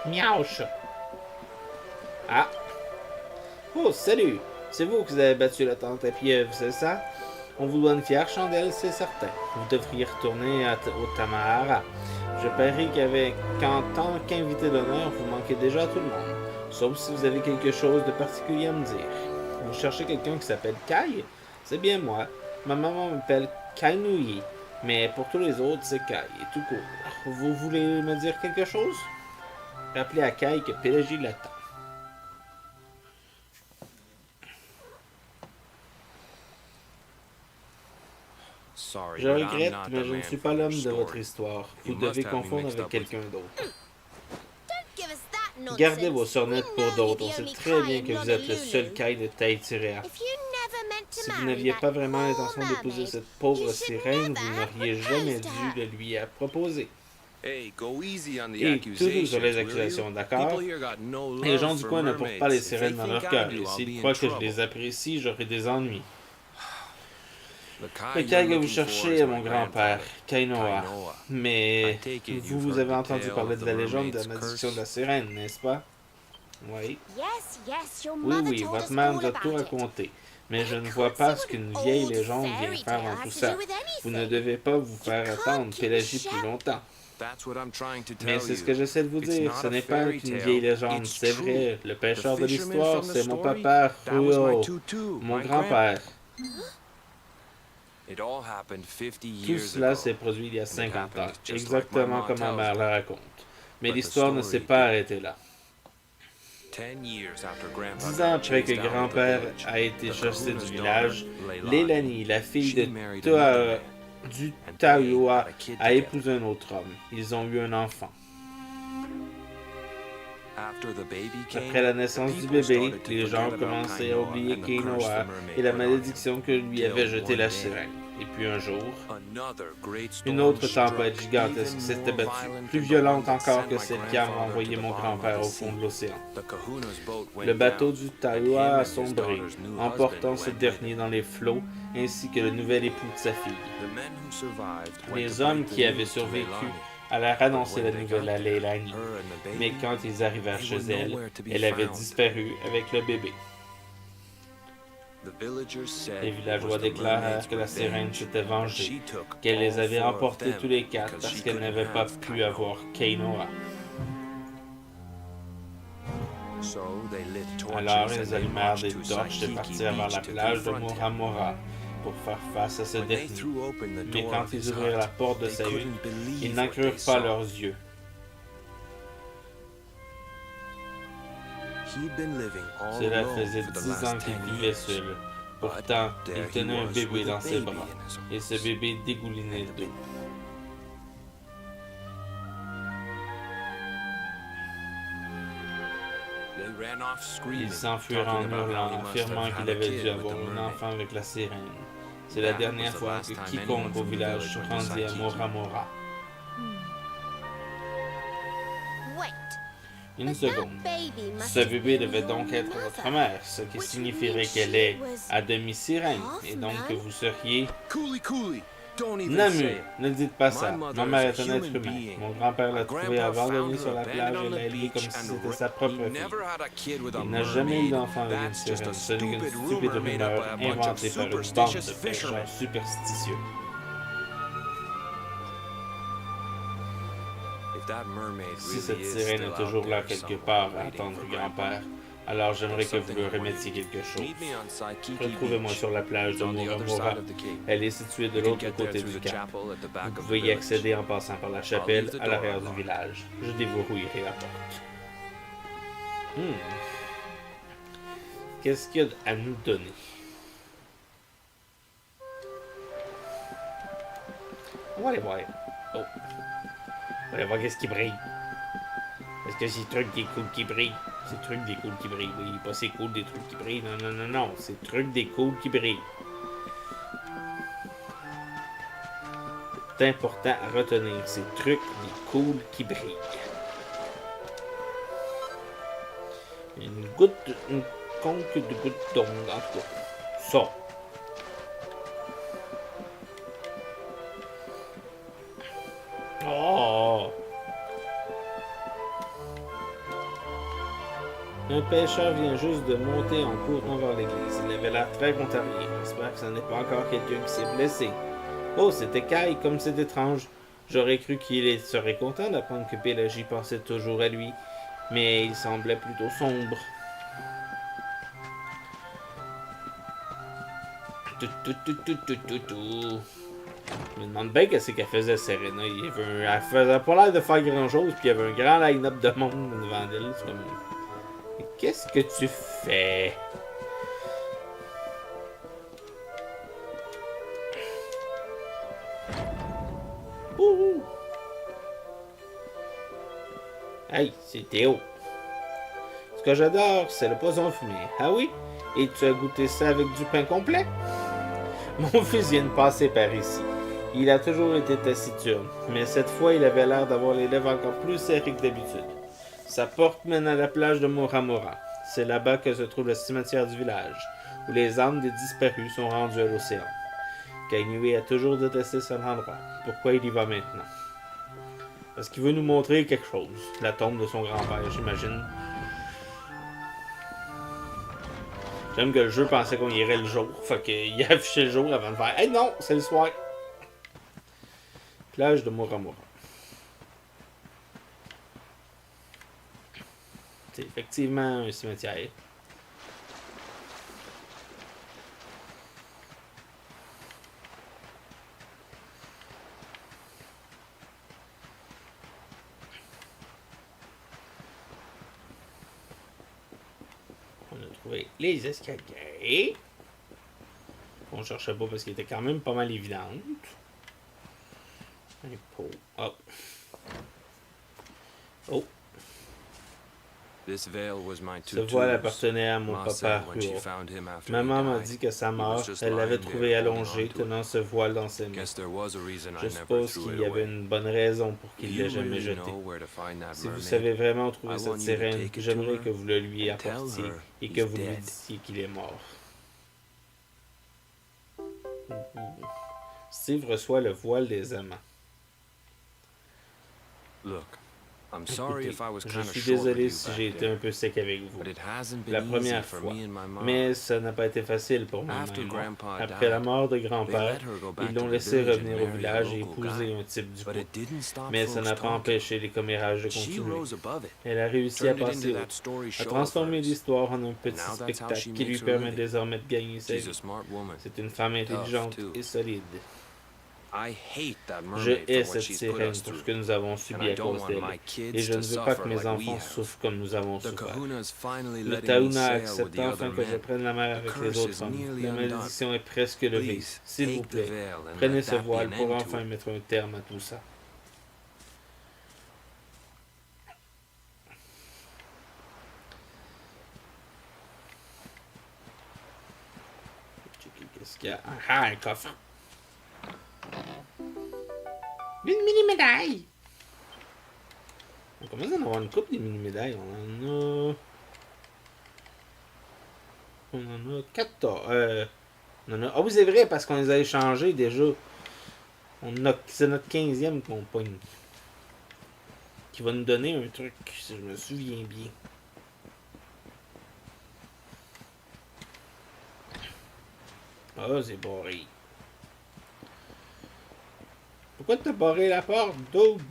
[SPEAKER 1] Miaou, chat. Ah. Oh, salut. C'est vous qui avez battu la tente à pieuvre, c'est ça? On vous doit une fière chandelle, c'est certain. Vous devriez retourner au Tamahara. Je parie qu'en tant qu'invité d'honneur, vous manquez déjà à tout le monde. Sauf si vous avez quelque chose de particulier à me dire. Vous cherchez quelqu'un qui s'appelle Kai? C'est bien moi. Ma maman m'appelle Kainui. Mais pour tous les autres, c'est Kai, tout court. Vous voulez me dire quelque chose? Rappelez à Kai que Pélagie l'attend. Je regrette, mais je ne suis pas l'homme de votre histoire. Vous devez confondre avec quelqu'un d'autre. Gardez vos sornettes pour d'autres. On sait très bien que vous êtes le seul Kai de Taïtirea. Si vous n'aviez pas vraiment l'intention d'épouser cette pauvre sirène, vous n'auriez jamais dû le lui proposer. Et toujours sur les accusations, d'accord? Les gens du coin ne portent pas les sirènes dans leur cœur, et s'ils croient que je les apprécie, j'aurai des ennuis. Le Kai que vous cherchez est mon grand-père, Kainoa. Mais vous avez entendu parler de la légende de la malédiction de la sirène, n'est-ce pas? Oui. Oui, votre mère nous a tout raconté. Mais je ne vois pas ce qu'une vieille légende vient faire dans tout ça. Vous ne devez pas vous faire attendre Pélagie plus longtemps. Mais c'est ce que j'essaie de vous dire, ce n'est pas une vieille légende, c'est vrai. Le pêcheur de l'histoire, c'est mon papa, Ruo, mon grand-père. Tout cela s'est produit il y a 50 ans, exactement comme ma mère le raconte. Mais l'histoire ne s'est pas arrêtée là. 10 ans après que grand-père a été chassé du village, Leilani, la fille du Taoua, a épousé un autre homme. Ils ont eu un enfant. Après la naissance du bébé, les gens commençaient à oublier Kainoa et la malédiction que lui avait jetée la sirène. Et puis un jour, une autre tempête gigantesque s'est abattue, plus violente encore que celle qui a envoyé mon grand-père au fond de l'océan. Le bateau du Taoua a sombré, emportant ce dernier dans les flots, ainsi que le nouvel époux de sa fille. Les hommes qui avaient survécu allèrent annoncer la nouvelle à Leilani, mais quand ils arrivèrent chez elle, elle avait disparu avec le bébé. Les villageois déclarèrent que la sirène s'était vengée, qu'elle les avait emportés tous les quatre parce qu'elle n'avait pas pu avoir Kainoa. Alors ils allumèrent des torches et partirent vers la plage de Moramora pour faire face à ce dernier. Mais quand ils ouvrirent la porte de sa hutte, ils n'en crurent pas leurs yeux. Cela faisait 10 ans qu'il vivait seul, Pourtant,
[SPEAKER 2] But there
[SPEAKER 1] il
[SPEAKER 2] he
[SPEAKER 1] tenait un
[SPEAKER 2] was
[SPEAKER 1] bébé
[SPEAKER 2] with a
[SPEAKER 1] dans ses
[SPEAKER 2] baby
[SPEAKER 1] bras,
[SPEAKER 2] in his
[SPEAKER 1] et ce
[SPEAKER 2] arms.
[SPEAKER 1] bébé dégoulinait d'eau.
[SPEAKER 2] They ran off screaming,
[SPEAKER 1] Ils s'enfuirent en
[SPEAKER 2] talking about how
[SPEAKER 1] hurlant,
[SPEAKER 2] he must
[SPEAKER 1] affirmant
[SPEAKER 2] have
[SPEAKER 1] qu'il
[SPEAKER 2] had a
[SPEAKER 1] avait
[SPEAKER 2] kid
[SPEAKER 1] dû
[SPEAKER 2] with
[SPEAKER 1] avoir
[SPEAKER 2] the
[SPEAKER 1] un
[SPEAKER 2] mermaid.
[SPEAKER 1] enfant avec la sirène. C'est la
[SPEAKER 2] That
[SPEAKER 1] dernière
[SPEAKER 2] was the
[SPEAKER 1] fois
[SPEAKER 2] last
[SPEAKER 1] que
[SPEAKER 2] time
[SPEAKER 1] quiconque
[SPEAKER 2] anyone
[SPEAKER 1] au
[SPEAKER 2] from the
[SPEAKER 1] village
[SPEAKER 2] village
[SPEAKER 1] se
[SPEAKER 2] went to
[SPEAKER 1] rendit à
[SPEAKER 2] Saikiki.
[SPEAKER 1] Moramora.
[SPEAKER 3] Wait.
[SPEAKER 1] Une
[SPEAKER 3] But that
[SPEAKER 1] seconde.
[SPEAKER 3] baby must
[SPEAKER 1] Ce
[SPEAKER 3] have
[SPEAKER 1] bébé
[SPEAKER 3] been
[SPEAKER 1] devait
[SPEAKER 3] your
[SPEAKER 1] donc être
[SPEAKER 3] mother,
[SPEAKER 1] votre mère, ce qui
[SPEAKER 3] which
[SPEAKER 1] signifierait
[SPEAKER 3] means
[SPEAKER 1] qu'elle
[SPEAKER 3] she
[SPEAKER 1] est
[SPEAKER 3] was
[SPEAKER 1] à demi sirène,
[SPEAKER 3] half
[SPEAKER 1] et donc que
[SPEAKER 3] man.
[SPEAKER 1] vous seriez...
[SPEAKER 2] Cooley, Cooley, don't even
[SPEAKER 1] Namu,
[SPEAKER 2] say it.
[SPEAKER 1] ne dites pas ça.
[SPEAKER 2] My mother
[SPEAKER 1] Ma mère
[SPEAKER 2] is
[SPEAKER 1] est
[SPEAKER 2] a
[SPEAKER 1] un être
[SPEAKER 2] human
[SPEAKER 1] humain.
[SPEAKER 2] being.
[SPEAKER 1] Mon grand-père l'a
[SPEAKER 2] My
[SPEAKER 1] trouvée
[SPEAKER 2] grandpa
[SPEAKER 1] abandonnée
[SPEAKER 2] found
[SPEAKER 1] sur
[SPEAKER 2] her
[SPEAKER 1] la plage
[SPEAKER 2] abandoned
[SPEAKER 1] et
[SPEAKER 2] on
[SPEAKER 1] l'a
[SPEAKER 2] the
[SPEAKER 1] élevée comme
[SPEAKER 2] beach
[SPEAKER 1] si
[SPEAKER 2] and
[SPEAKER 1] c'était sa propre
[SPEAKER 2] he
[SPEAKER 1] fille.
[SPEAKER 2] never had a kid with a
[SPEAKER 1] Il n'a jamais eu
[SPEAKER 2] mermaid.
[SPEAKER 1] d'enfant avec une
[SPEAKER 2] That's just
[SPEAKER 1] sirène.
[SPEAKER 2] a
[SPEAKER 1] Ce n'est qu'une
[SPEAKER 2] stupid
[SPEAKER 1] stupide
[SPEAKER 2] rumor made up
[SPEAKER 1] rumeur
[SPEAKER 2] by a bunch of
[SPEAKER 1] inventée par une bande de
[SPEAKER 2] superstitious
[SPEAKER 1] pêcheurs
[SPEAKER 2] fishermen.
[SPEAKER 1] superstitieux.
[SPEAKER 2] If that mermaid
[SPEAKER 1] Si
[SPEAKER 2] really
[SPEAKER 1] cette
[SPEAKER 2] is
[SPEAKER 1] sirène
[SPEAKER 2] still
[SPEAKER 1] est
[SPEAKER 2] out
[SPEAKER 1] toujours là
[SPEAKER 2] there
[SPEAKER 1] quelque
[SPEAKER 2] somewhere
[SPEAKER 1] part à
[SPEAKER 2] waiting
[SPEAKER 1] attendre
[SPEAKER 2] for
[SPEAKER 1] le grand-père, alors j'aimerais que vous lui remettiez quelque chose.
[SPEAKER 2] Meet me on Saikiki
[SPEAKER 1] Retrouvez-moi
[SPEAKER 2] Beach.
[SPEAKER 1] sur la plage
[SPEAKER 2] It's
[SPEAKER 1] de
[SPEAKER 2] on the other
[SPEAKER 1] Moramora.
[SPEAKER 2] side of the cape.
[SPEAKER 1] Elle est située de
[SPEAKER 2] You can
[SPEAKER 1] l'autre
[SPEAKER 2] get there
[SPEAKER 1] côté
[SPEAKER 2] through
[SPEAKER 1] du
[SPEAKER 2] the
[SPEAKER 1] cap.
[SPEAKER 2] chapel at the back
[SPEAKER 1] Vous
[SPEAKER 2] of the
[SPEAKER 1] pouvez y
[SPEAKER 2] village.
[SPEAKER 1] accéder en passant par la chapelle
[SPEAKER 2] leave the
[SPEAKER 1] à l'arrière
[SPEAKER 2] door
[SPEAKER 1] du
[SPEAKER 2] unlocked.
[SPEAKER 1] village. Je déverrouillerai la porte. Qu'est-ce qu'il y a à nous donner? On va aller voir. Oh. On va aller voir qu'est-ce qui brille. Est-ce que c'est trucs des cools qui brillent? C'est trucs des cools qui brillent. Oui, pas c'est cool des trucs qui brillent. Non, non, non, non. C'est trucs des cools qui brillent. C'est important à retenir. C'est trucs des cools qui brillent. Une conque de goutte d'onde, en tout cas. Ça. Oh! Un pêcheur vient juste de monter en courant vers l'église. Il avait l'air très contrarié. J'espère que ce n'est pas encore quelqu'un qui s'est blessé. Oh, c'était Kai, comme c'est étrange. J'aurais cru qu'il serait content d'apprendre que Pélagie pensait toujours à lui, mais il semblait plutôt sombre. Je me demande bien qu'est-ce qu'elle faisait, Serena. Elle faisait pas l'air de faire grand-chose, puis il y avait un grand line-up de monde devant elle. C'est comme... Mais qu'est-ce que tu fais? Ouh! Hey, c'est Théo. Ce que j'adore, c'est le poisson fumé. Ah oui? Et tu as goûté ça avec du pain complet? Mon fils vient de passer par ici. Il a toujours été taciturne, mais cette fois, il avait l'air d'avoir les lèvres encore plus serrées que d'habitude. Sa porte mène à la plage de Moramora. C'est là-bas que se trouve le cimetière du village, où les âmes des disparus sont rendues à l'océan. Kainui a toujours détesté cet endroit. Pourquoi il y va maintenant? Parce qu'il veut nous montrer quelque chose. La tombe de son grand-père, j'imagine. J'aime que le jeu pensait qu'on irait le jour. Fait qu'il a affiché le jour avant de faire « Hey non, c'est le soir! » Plage de Moramora. C'est effectivement un cimetière. On a trouvé les escaliers. On cherchait pas parce qu'il était quand même pas mal évident. Un pot. Oh. Oh. Ce voile appartenait à mon papa Ruo. Maman m'a dit que sa mort, elle l'avait trouvé allongé, tenant ce voile dans ses mains. Je suppose qu'il y avait une bonne raison pour qu'il ne l'ait jamais jeté. Si vous savez vraiment où trouver cette sirène, j'aimerais que vous le lui apportiez et que vous lui disiez qu'il est mort. Steve reçoit le voile des amants. Écoutez, je suis désolé si j'ai été un peu sec avec vous la première fois, mais ça n'a pas été facile pour maman et moi. Après la mort de grand-père, ils l'ont laissé revenir au village et épouser un type du coup. Mais ça n'a pas empêché les commérages de continuer. Elle a réussi à passer à transformer l'histoire en un petit spectacle qui lui permet désormais de gagner sa vie. C'est une femme intelligente et solide.
[SPEAKER 2] I hate that
[SPEAKER 1] Je
[SPEAKER 2] mermaid
[SPEAKER 1] hais
[SPEAKER 2] for what
[SPEAKER 1] cette
[SPEAKER 2] she's put
[SPEAKER 1] sirène
[SPEAKER 2] us
[SPEAKER 1] pour ce
[SPEAKER 2] through.
[SPEAKER 1] que nous avons
[SPEAKER 2] And
[SPEAKER 1] subi
[SPEAKER 2] I
[SPEAKER 1] à
[SPEAKER 2] don't
[SPEAKER 1] cause
[SPEAKER 2] want
[SPEAKER 1] d'elle.
[SPEAKER 2] my
[SPEAKER 1] Et
[SPEAKER 2] kids
[SPEAKER 1] je
[SPEAKER 2] to
[SPEAKER 1] ne veux pas que
[SPEAKER 2] suffer
[SPEAKER 1] mes
[SPEAKER 2] like we
[SPEAKER 1] enfants
[SPEAKER 2] have.
[SPEAKER 1] souffrent comme nous avons
[SPEAKER 2] The
[SPEAKER 1] souffert.
[SPEAKER 2] kahuna's finally
[SPEAKER 1] Le
[SPEAKER 2] letting me
[SPEAKER 1] Tahuna
[SPEAKER 2] sail with
[SPEAKER 1] accepte
[SPEAKER 2] the other
[SPEAKER 1] enfin que je
[SPEAKER 2] men.
[SPEAKER 1] prenne la mer
[SPEAKER 2] The
[SPEAKER 1] avec les
[SPEAKER 2] curse is
[SPEAKER 1] autres hommes.
[SPEAKER 2] nearly
[SPEAKER 1] La
[SPEAKER 2] undone.
[SPEAKER 1] malédiction est presque levée.
[SPEAKER 2] Please,
[SPEAKER 1] S'il vous
[SPEAKER 2] take the
[SPEAKER 1] plaît,
[SPEAKER 2] veil and
[SPEAKER 1] prenez
[SPEAKER 2] let
[SPEAKER 1] ce
[SPEAKER 2] that be
[SPEAKER 1] voile
[SPEAKER 2] an
[SPEAKER 1] pour
[SPEAKER 2] end to
[SPEAKER 1] enfin
[SPEAKER 2] it.
[SPEAKER 1] mettre un terme à tout ça. Qu'est-ce qu'il y a? Ah, un coffre. Une mini-médaille! On commence à en avoir une couple des mini-médailles. On en a 14. On en a... Ah oui, c'est vrai, parce qu'on les a échangés déjà. C'est notre 15e qu'on pogne. Qui va nous donner un truc, si je me souviens bien. Ah, c'est barré. Pourquoi t'as barré la porte, dude?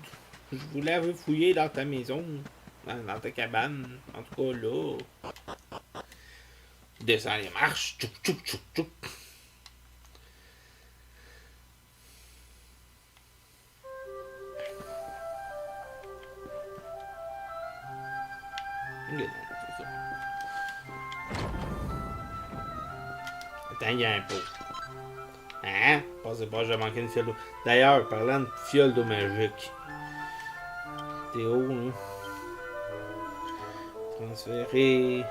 [SPEAKER 1] Je voulais aller fouiller dans ta maison. Dans ta cabane. En tout cas, là. Descends les marches. Tchouk, tchouk, tchouk, tchouk. Attends, il y a un pot. Hein? Pensez pas, j'ai manqué une fiole d'eau. D'ailleurs, parlant de fiole d'eau magique. Théo, hein? Transférer.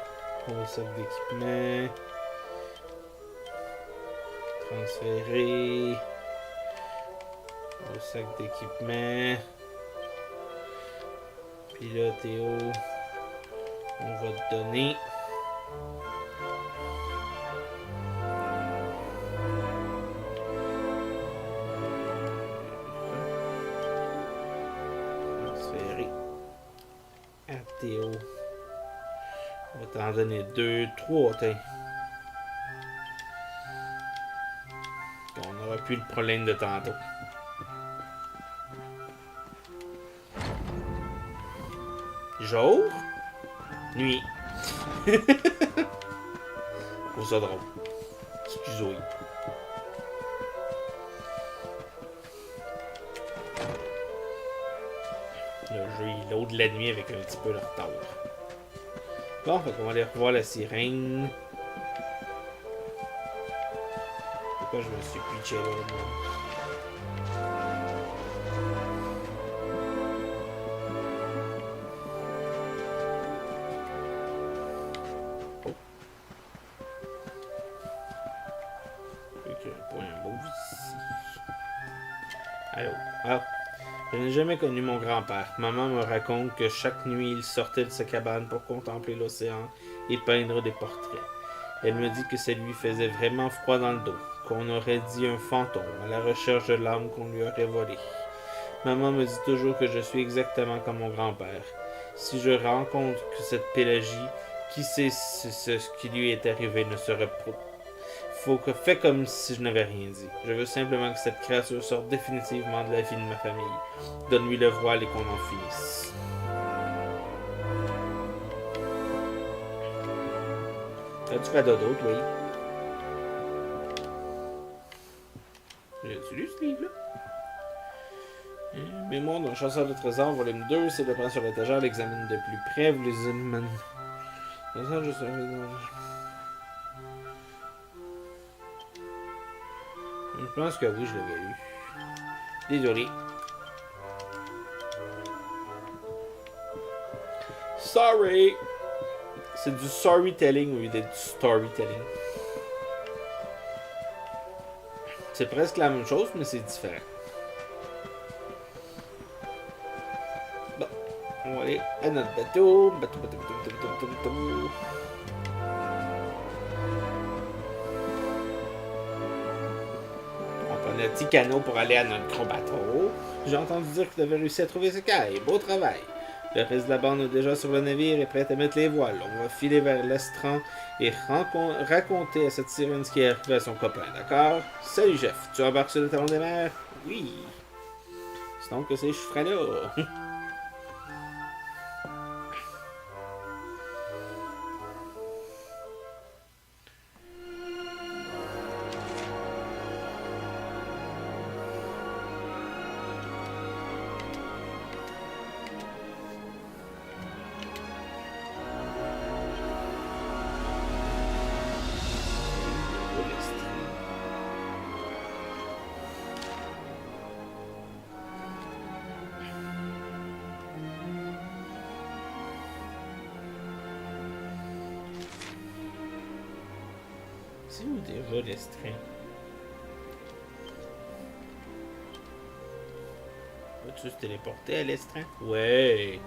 [SPEAKER 1] Au sac d'équipement. Transférer. Au sac d'équipement. Puis là, Théo, on va te donner. Transférer à Théo. On va t'en donner 2, 3, tiens. On n'aura plus le problème de tantôt. Jour, nuit. Pour ça drôle. Excusez-moi. Le jeu il load de la nuit avec un petit peu de retard. Bon, fait qu'on va aller revoir la sirène. Pourquoi je me suis pitché là, moi? Allô? Ah, je n'ai jamais connu mon grand-père. Maman me raconte que chaque nuit, il sortait de sa cabane pour contempler l'océan et peindre des portraits. Elle me dit que ça lui faisait vraiment froid dans le dos, qu'on aurait dit un fantôme à la recherche de l'âme qu'on lui aurait volée. Maman me dit toujours que je suis exactement comme mon grand-père. Si je rencontre que cette Pélagie, qui sait ce qui lui est arrivé ne serait pas... Fais comme si je n'avais rien dit. Je veux simplement que cette créature sorte définitivement de la vie de ma famille. Donne-lui le voile et qu'on en finisse. As-tu fait dodo, toi? J'ai-tu lu ce livre-là? Mémoire d'un chasseur de trésors, volume 2, c'est le prend sur l'étagère, l'examine de plus près, vous les éliminez. Je pense que oui, je l'avais lu. Désolé. Sorry! C'est du storytelling au lieu d'être du storytelling. C'est presque la même chose, mais c'est différent. Bon, on va aller à notre bateau. Bateau. Un petit canot pour aller à notre gros bateau. J'ai entendu dire que tu avais réussi à trouver ce caille. Beau travail. Le reste de la bande est déjà sur le navire et prêt à mettre les voiles. On va filer vers l'estran et raconter à cette sirène ce qui est arrivé à son copain, d'accord? Salut, Jeff. Tu embarques sur le talon des mers? Oui. C'est donc que c'est je ferai là. C'est où déjà l'estrin? Vas-tu se téléporter à l'estrin? Ouais!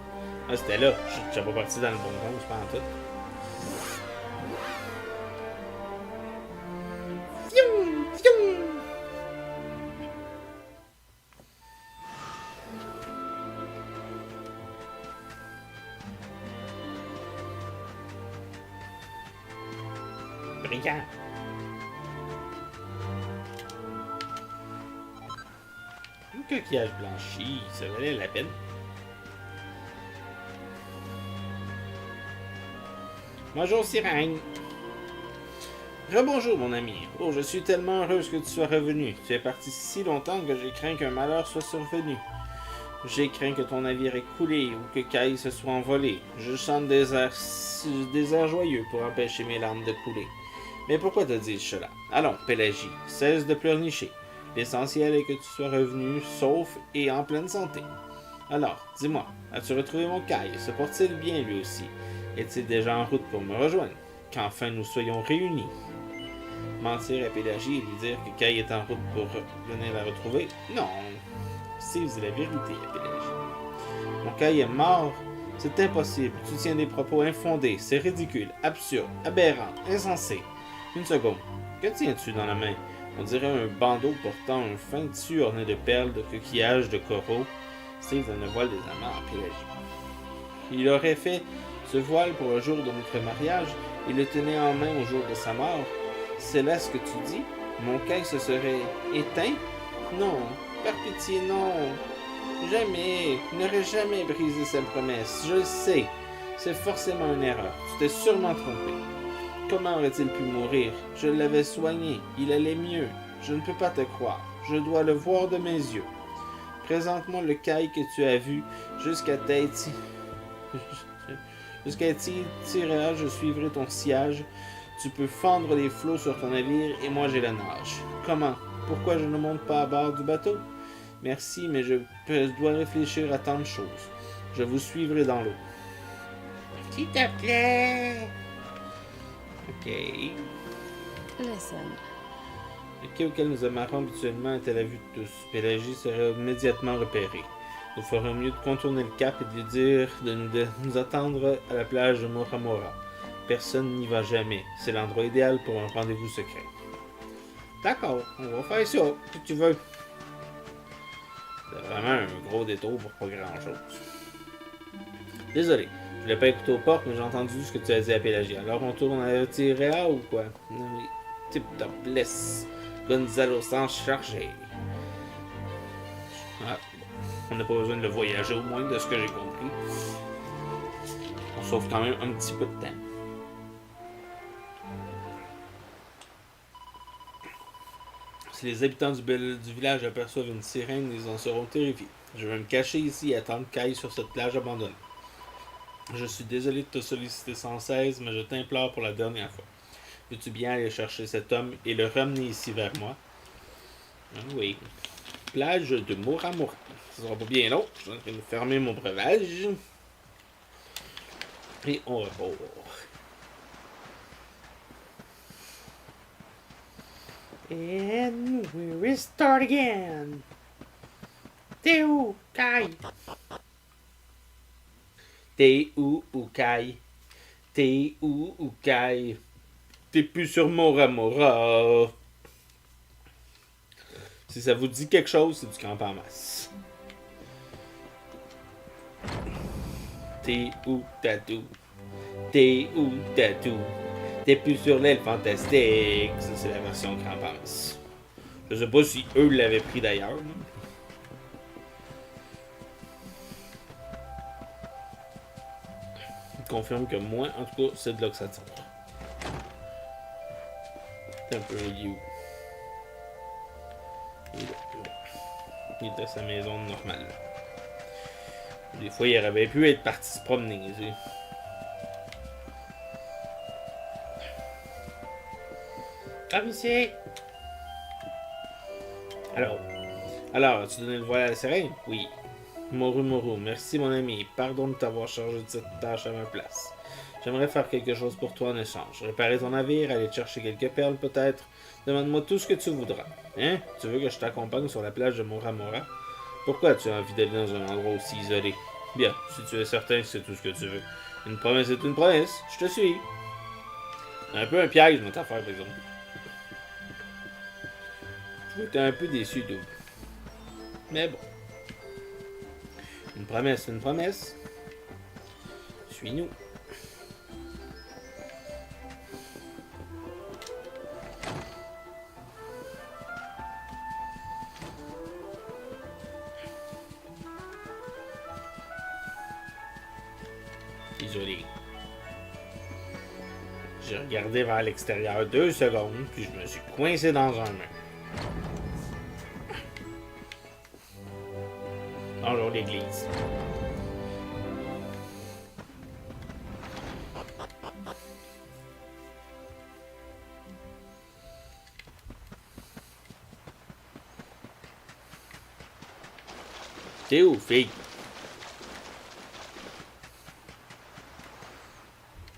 [SPEAKER 1] Ah, c'était là. Je suis pas parti dans le bon sens, pas en tout. Fium! Fium! Brillant! Un coquillage blanchi, ça valait la peine. Bonjour, Sirène. Rebonjour, mon ami. Oh, je suis tellement heureuse que tu sois revenu. Tu es parti si longtemps que j'ai craint qu'un malheur soit survenu. J'ai craint que ton navire ait coulé ou que Kai se soit envolé. Je chante des airs joyeux pour empêcher mes larmes de couler. Mais pourquoi te dis-je cela? Allons, Pélagie, cesse de pleurnicher. L'essentiel est que tu sois revenu, sauf et en pleine santé. Alors, dis-moi, as-tu retrouvé mon Kai? Se porte-t-il bien lui aussi? Est-il déjà en route pour me rejoindre? Qu'enfin nous soyons réunis. Mentir à Pélagie et lui dire que Kai est en route pour venir la retrouver? Non. Steve dit la vérité à Pélagie. Mon Kai est mort? C'est impossible. Tu tiens des propos infondés. C'est ridicule, absurde, aberrant, insensé. Une seconde. Que tiens-tu dans la main? On dirait un bandeau portant un fin tissu orné de perles, de coquillages, de coraux. Steve donne le voile des amants à Pélagie. Il aurait fait ce voile pour le jour de notre mariage et le tenait en main au jour de sa mort. C'est là ce que tu dis? Mon Kai se serait éteint? Non, par pitié, non. Jamais. Il n'aurait jamais brisé sa promesse. Je le sais. C'est forcément une erreur. Tu t'es sûrement trompé. Comment aurait-il pu mourir? Je l'avais soigné. Il allait mieux. Je ne peux pas te croire. Je dois le voir de mes yeux. Présente-moi le Kai que tu as vu jusqu'à Tahiti. Jusqu'à Tiréa, je suivrai ton sillage. Tu peux fendre les flots sur ton navire et moi j'ai la nage. Comment? Pourquoi je ne monte pas à bord du bateau? Merci, mais je dois réfléchir à tant de choses. Je vous suivrai dans l'eau. S'il te plaît. Ok.
[SPEAKER 4] Listen.
[SPEAKER 3] Le quai auquel nous amarrons habituellement est à la vue de tous. Pélagie serait immédiatement repérée. Nous ferions mieux de contourner le cap et de lui dire de nous attendre à la plage de Moramora. Personne n'y va jamais. C'est l'endroit idéal pour un rendez-vous secret. D'accord, on va faire ça, si tu veux. C'est vraiment un gros détour pour pas grand-chose. Désolé, je voulais pas écouter aux portes, mais j'ai entendu ce que tu as dit à Pélagie. Alors on tourne à Tiréa ou quoi? Oui, tip top, laisse Gonzalo s'en charger. Ah, on n'a pas besoin de le voyager au moins, de ce que j'ai compris. On sauve quand même un petit peu de temps. Si les habitants du village aperçoivent une sirène, ils en seront terrifiés. Je vais me cacher ici et attendre Kai sur cette plage abandonnée. Je suis désolé de te solliciter sans cesse, mais je t'implore pour la dernière fois. Veux-tu bien aller chercher cet homme et le ramener ici vers moi? Ah oui. Plage de Moramora. Ça sera pas bien long. Je suis en train de fermer mon breuvage. Et on repart. And we restart again. T'es où, Kai? T'es où, Kai? T'es où, Kai? T'es plus sur Moramora. Si ça vous dit quelque chose, c'est du camp en masse. T'es où, Tatou? T'es où, Tatou? T'es plus sur l'aile fantastique. Ça, c'est la version crampance. Je sais pas si eux l'avaient pris d'ailleurs. Je confirme que moi, en tout cas, c'est de là que ça tire. C'est un peu lié. Il est à sa maison normale. Des fois, il aurait bien pu être parti se promener. Tu sais. Commissaire! Alors, as-tu donné le voile à la sirène? Oui. Moru, merci mon ami. Pardon de t'avoir chargé de cette tâche à ma place.
[SPEAKER 1] J'aimerais faire quelque chose pour toi en échange. Réparer ton navire, aller te chercher quelques perles peut-être. Demande-moi tout ce que tu voudras. Hein? Tu veux que je t'accompagne sur la plage de Moramora? Pourquoi tu as envie d'aller dans un endroit aussi isolé? Bien, si tu es certain que c'est tout ce que tu veux. Une promesse est une promesse. Je te suis. Un peu un piège, notre affaire, par exemple. Je été un peu déçu, d'où. Mais bon. Une promesse, c'est une promesse. Suis-nous. Isolé. J'ai regardé vers l'extérieur 2 secondes, puis je me suis coincé dans un mur. Bonjour l'église. T'es où, fille?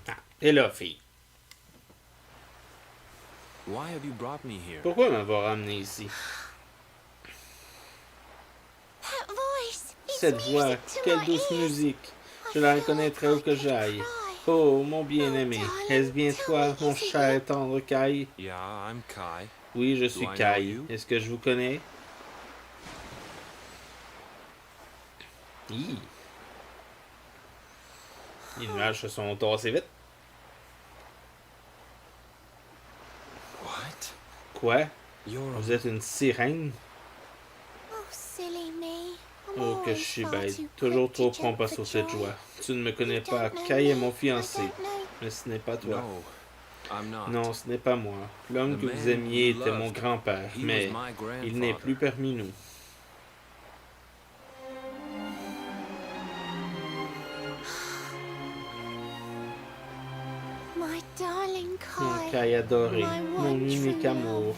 [SPEAKER 1] Ah, t'es là, fille.
[SPEAKER 2] Why have you brought me here?
[SPEAKER 1] Pourquoi m'avoir ramené ici?
[SPEAKER 4] That voice. It's
[SPEAKER 1] Cette voix,
[SPEAKER 4] music to
[SPEAKER 1] quelle
[SPEAKER 4] my
[SPEAKER 1] douce
[SPEAKER 4] ears.
[SPEAKER 1] musique. Je la reconnaîtrai où que j'aille. Oh, mon bien-aimé, est-ce bien toi, mon cher et tendre Kai?
[SPEAKER 2] Yeah, I'm Kai.
[SPEAKER 1] Oui, je suis
[SPEAKER 2] Do I know
[SPEAKER 1] Kai.
[SPEAKER 2] you?
[SPEAKER 1] Est-ce que je vous connais? Hi. Les nuages se sont tassés vite.
[SPEAKER 2] What?
[SPEAKER 1] Quoi?
[SPEAKER 2] You're
[SPEAKER 1] Vous êtes une sirène?
[SPEAKER 4] Oh, silly me. I'm
[SPEAKER 1] Oh, que je
[SPEAKER 4] always
[SPEAKER 1] suis
[SPEAKER 4] far
[SPEAKER 1] bête.
[SPEAKER 4] too
[SPEAKER 1] Toujours
[SPEAKER 4] quick
[SPEAKER 1] trop
[SPEAKER 4] to
[SPEAKER 1] prompt
[SPEAKER 4] jump
[SPEAKER 1] sur
[SPEAKER 4] for
[SPEAKER 1] cette
[SPEAKER 4] joy.
[SPEAKER 1] joie. Tu ne me connais
[SPEAKER 4] You
[SPEAKER 1] pas.
[SPEAKER 4] don't know
[SPEAKER 1] Kai est
[SPEAKER 4] me.
[SPEAKER 1] mon
[SPEAKER 4] I
[SPEAKER 1] fiancé.
[SPEAKER 4] don't know.
[SPEAKER 1] Mais ce n'est pas toi.
[SPEAKER 2] No, I'm not.
[SPEAKER 1] Non, ce n'est pas moi. L'homme
[SPEAKER 2] The
[SPEAKER 1] que vous
[SPEAKER 2] man
[SPEAKER 1] aimiez
[SPEAKER 2] you
[SPEAKER 1] était mon
[SPEAKER 2] loved.
[SPEAKER 1] grand-père,
[SPEAKER 2] He
[SPEAKER 1] mais
[SPEAKER 2] was my
[SPEAKER 1] il n'est
[SPEAKER 2] grandfather.
[SPEAKER 1] plus parmi nous.
[SPEAKER 4] My darling
[SPEAKER 1] Mon
[SPEAKER 4] Kai.
[SPEAKER 1] Kai adoré,
[SPEAKER 4] My
[SPEAKER 1] mon
[SPEAKER 4] one
[SPEAKER 1] unique
[SPEAKER 4] true
[SPEAKER 1] amour,
[SPEAKER 4] love.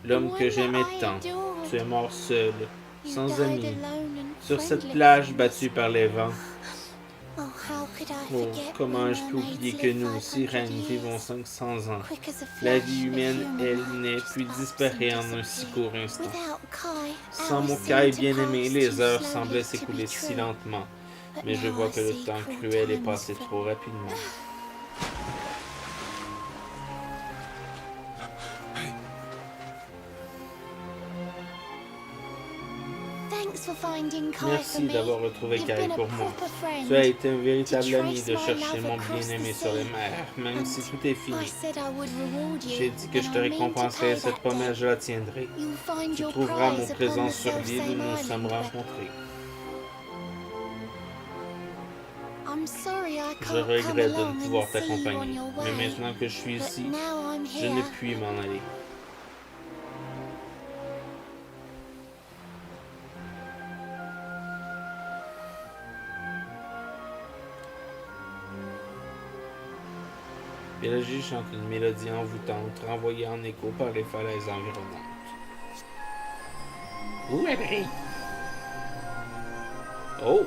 [SPEAKER 1] l'homme
[SPEAKER 4] The
[SPEAKER 1] que
[SPEAKER 4] one
[SPEAKER 1] j'aimais
[SPEAKER 4] that I
[SPEAKER 1] tant.
[SPEAKER 4] adored.
[SPEAKER 1] Tu es mort seul,
[SPEAKER 4] You
[SPEAKER 1] sans
[SPEAKER 4] died
[SPEAKER 1] amis,
[SPEAKER 4] alone and
[SPEAKER 1] sur cette
[SPEAKER 4] friendless
[SPEAKER 1] plage
[SPEAKER 4] in
[SPEAKER 1] battue
[SPEAKER 4] this
[SPEAKER 1] par les vents.
[SPEAKER 4] Oh, how could I
[SPEAKER 1] Oh,
[SPEAKER 4] forget
[SPEAKER 1] comment
[SPEAKER 4] we
[SPEAKER 1] ai-je pu
[SPEAKER 4] mermaids
[SPEAKER 1] oublier que
[SPEAKER 4] live
[SPEAKER 1] nous,
[SPEAKER 4] 500
[SPEAKER 1] sirènes,
[SPEAKER 4] years?
[SPEAKER 1] vivons 500 ans?
[SPEAKER 4] Quick as a
[SPEAKER 1] La
[SPEAKER 4] flash,
[SPEAKER 1] vie
[SPEAKER 4] the
[SPEAKER 1] humaine,
[SPEAKER 4] human
[SPEAKER 1] elle,
[SPEAKER 4] life
[SPEAKER 1] naît
[SPEAKER 4] just
[SPEAKER 1] puis
[SPEAKER 4] ups
[SPEAKER 1] disparaît
[SPEAKER 4] and
[SPEAKER 1] en un si
[SPEAKER 4] disappears.
[SPEAKER 1] court instant.
[SPEAKER 4] Without Kai,
[SPEAKER 1] Sans
[SPEAKER 4] hours
[SPEAKER 1] mon
[SPEAKER 4] seem
[SPEAKER 1] Kai
[SPEAKER 4] to
[SPEAKER 1] bien-aimé,
[SPEAKER 4] pass
[SPEAKER 1] les
[SPEAKER 4] too
[SPEAKER 1] heures
[SPEAKER 4] slowly
[SPEAKER 1] semblaient
[SPEAKER 4] to be
[SPEAKER 1] s'écouler si
[SPEAKER 4] true.
[SPEAKER 1] lentement.
[SPEAKER 4] But
[SPEAKER 1] Mais je
[SPEAKER 4] now
[SPEAKER 1] vois
[SPEAKER 4] I
[SPEAKER 1] que le
[SPEAKER 4] see
[SPEAKER 1] temps
[SPEAKER 4] cruel
[SPEAKER 1] cruel est
[SPEAKER 4] times
[SPEAKER 1] passé
[SPEAKER 4] fly.
[SPEAKER 1] trop rapidement.
[SPEAKER 4] Thanks for finding Kai for
[SPEAKER 1] Merci
[SPEAKER 4] me.
[SPEAKER 1] d'avoir retrouvé
[SPEAKER 4] You've
[SPEAKER 1] Kai
[SPEAKER 4] been a
[SPEAKER 1] pour moi.
[SPEAKER 4] proper friend.
[SPEAKER 1] Tu as été un véritable
[SPEAKER 4] To
[SPEAKER 1] ami
[SPEAKER 4] trace
[SPEAKER 1] de
[SPEAKER 4] my
[SPEAKER 1] chercher
[SPEAKER 4] love
[SPEAKER 1] mon
[SPEAKER 4] across
[SPEAKER 1] bien-aimé
[SPEAKER 4] the
[SPEAKER 1] sur les
[SPEAKER 4] sea.
[SPEAKER 1] mers, même
[SPEAKER 4] And
[SPEAKER 1] si tout est
[SPEAKER 4] I
[SPEAKER 1] fini.
[SPEAKER 4] said I would reward you,
[SPEAKER 1] J'ai dit que je te
[SPEAKER 4] and I mean to
[SPEAKER 1] récompenserais
[SPEAKER 4] pay
[SPEAKER 1] cette
[SPEAKER 4] that
[SPEAKER 1] promesse,
[SPEAKER 4] debt.
[SPEAKER 1] je la tiendrai.
[SPEAKER 4] You'll find
[SPEAKER 1] Tu
[SPEAKER 4] your
[SPEAKER 1] trouveras mon
[SPEAKER 4] prize upon
[SPEAKER 1] présent
[SPEAKER 4] the
[SPEAKER 1] sur l'île où
[SPEAKER 4] self-same
[SPEAKER 1] nous nous sommes
[SPEAKER 4] island where
[SPEAKER 1] rencontrés.
[SPEAKER 4] I'm sorry I
[SPEAKER 1] Je
[SPEAKER 4] can't come
[SPEAKER 1] regrette de
[SPEAKER 4] along
[SPEAKER 1] ne
[SPEAKER 4] and
[SPEAKER 1] pouvoir
[SPEAKER 4] see you on
[SPEAKER 1] t'accompagner,
[SPEAKER 4] your
[SPEAKER 1] mais
[SPEAKER 4] way.
[SPEAKER 1] maintenant que je suis
[SPEAKER 4] But
[SPEAKER 1] ici,
[SPEAKER 4] now I'm
[SPEAKER 1] je
[SPEAKER 4] here.
[SPEAKER 1] ne puis m'en aller. Pélagie chante une mélodie envoûtante, renvoyée en écho par les falaises environnantes. Où elle brille? Oh!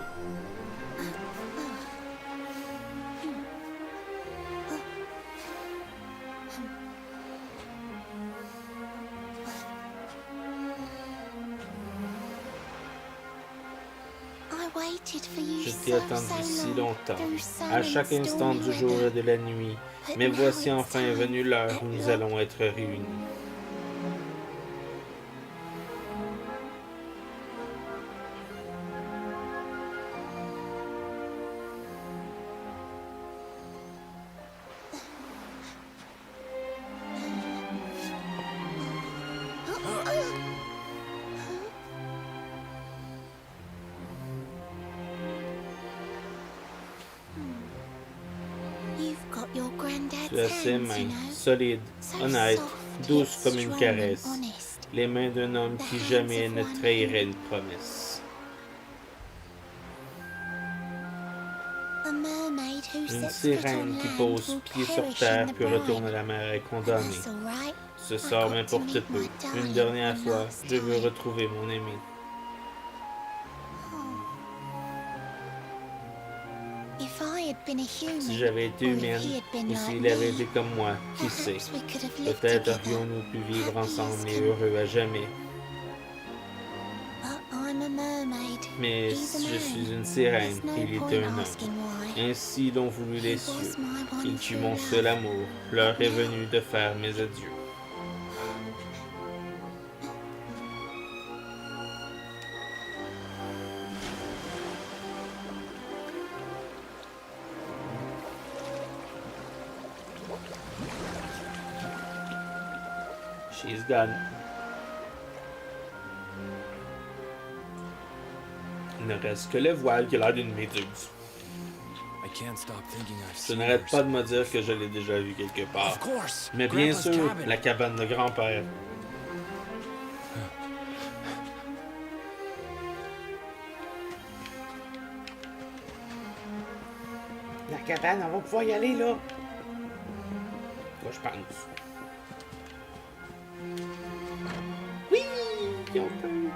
[SPEAKER 4] I waited for you
[SPEAKER 1] Je
[SPEAKER 4] so,
[SPEAKER 1] t'ai attendu
[SPEAKER 4] so
[SPEAKER 1] si
[SPEAKER 4] long,
[SPEAKER 1] longtemps,
[SPEAKER 4] through sun
[SPEAKER 1] à
[SPEAKER 4] and
[SPEAKER 1] chaque instant
[SPEAKER 4] stormy
[SPEAKER 1] du jour
[SPEAKER 4] weather.
[SPEAKER 1] et de la nuit,
[SPEAKER 4] But
[SPEAKER 1] mais
[SPEAKER 4] now
[SPEAKER 1] voici
[SPEAKER 4] it's
[SPEAKER 1] enfin est
[SPEAKER 4] time,
[SPEAKER 1] venue l'heure où
[SPEAKER 4] at
[SPEAKER 1] nous
[SPEAKER 4] last.
[SPEAKER 1] allons être réunis.
[SPEAKER 4] You've got your granddad's
[SPEAKER 1] Tu as ses
[SPEAKER 4] hands,
[SPEAKER 1] mains,
[SPEAKER 4] you know.
[SPEAKER 1] solides,
[SPEAKER 4] So
[SPEAKER 1] honnêtes,
[SPEAKER 4] soft,
[SPEAKER 1] douces
[SPEAKER 4] yet
[SPEAKER 1] comme une
[SPEAKER 4] strong
[SPEAKER 1] caresse,
[SPEAKER 4] and honest.
[SPEAKER 1] les mains d'un homme qui jamais ne trahirait une promesse.
[SPEAKER 4] A mermaid who
[SPEAKER 1] Une
[SPEAKER 4] sets foot
[SPEAKER 1] sirène
[SPEAKER 4] on
[SPEAKER 1] qui
[SPEAKER 4] land
[SPEAKER 1] pose
[SPEAKER 4] will
[SPEAKER 1] pied sur
[SPEAKER 4] perish
[SPEAKER 1] terre
[SPEAKER 4] in the
[SPEAKER 1] puis retourne à
[SPEAKER 4] brine.
[SPEAKER 1] la mer est
[SPEAKER 4] But
[SPEAKER 1] condamnée.
[SPEAKER 4] that's all right.
[SPEAKER 1] Ce sort m'importe peu. Une dernière fois, je veux retrouver mon aimé.
[SPEAKER 4] If I had been a human,
[SPEAKER 1] Si j'avais été
[SPEAKER 4] or if
[SPEAKER 1] humaine,
[SPEAKER 4] he had been
[SPEAKER 1] ou
[SPEAKER 4] like
[SPEAKER 1] s'il avait
[SPEAKER 4] me,
[SPEAKER 1] été comme moi, qui sait?
[SPEAKER 4] perhaps we could have lived
[SPEAKER 1] Peut-être
[SPEAKER 4] together,
[SPEAKER 1] aurions-nous pu vivre
[SPEAKER 4] happy as
[SPEAKER 1] ensemble et
[SPEAKER 4] can.
[SPEAKER 1] heureux à jamais.
[SPEAKER 4] But I'm a mermaid.
[SPEAKER 1] Mais
[SPEAKER 4] He's a
[SPEAKER 1] je
[SPEAKER 4] man.
[SPEAKER 1] suis une
[SPEAKER 4] There's
[SPEAKER 1] sirène,
[SPEAKER 4] no
[SPEAKER 1] et il
[SPEAKER 4] point
[SPEAKER 1] est un
[SPEAKER 4] asking
[SPEAKER 1] homme.
[SPEAKER 4] why.
[SPEAKER 1] Ainsi l'ont voulu les
[SPEAKER 4] He
[SPEAKER 1] cieux.
[SPEAKER 4] was my one
[SPEAKER 1] Il tue
[SPEAKER 4] true
[SPEAKER 1] mon
[SPEAKER 4] love.
[SPEAKER 1] seul amour. L'heure est venue de faire mes adieux. She's gone. Il ne reste que le voile qui a l'air d'une méduse.
[SPEAKER 2] I can't stop thinking I've
[SPEAKER 1] Je
[SPEAKER 2] seen
[SPEAKER 1] n'arrête
[SPEAKER 2] her
[SPEAKER 1] pas de me dire que je l'ai déjà vu quelque part.
[SPEAKER 2] Of course.
[SPEAKER 1] Mais bien
[SPEAKER 2] Grandpa's
[SPEAKER 1] sûr,
[SPEAKER 2] cabin.
[SPEAKER 1] la cabane de grand-père. La cabane, on va pouvoir y aller là. Quoi, je pense. Oui, on peut.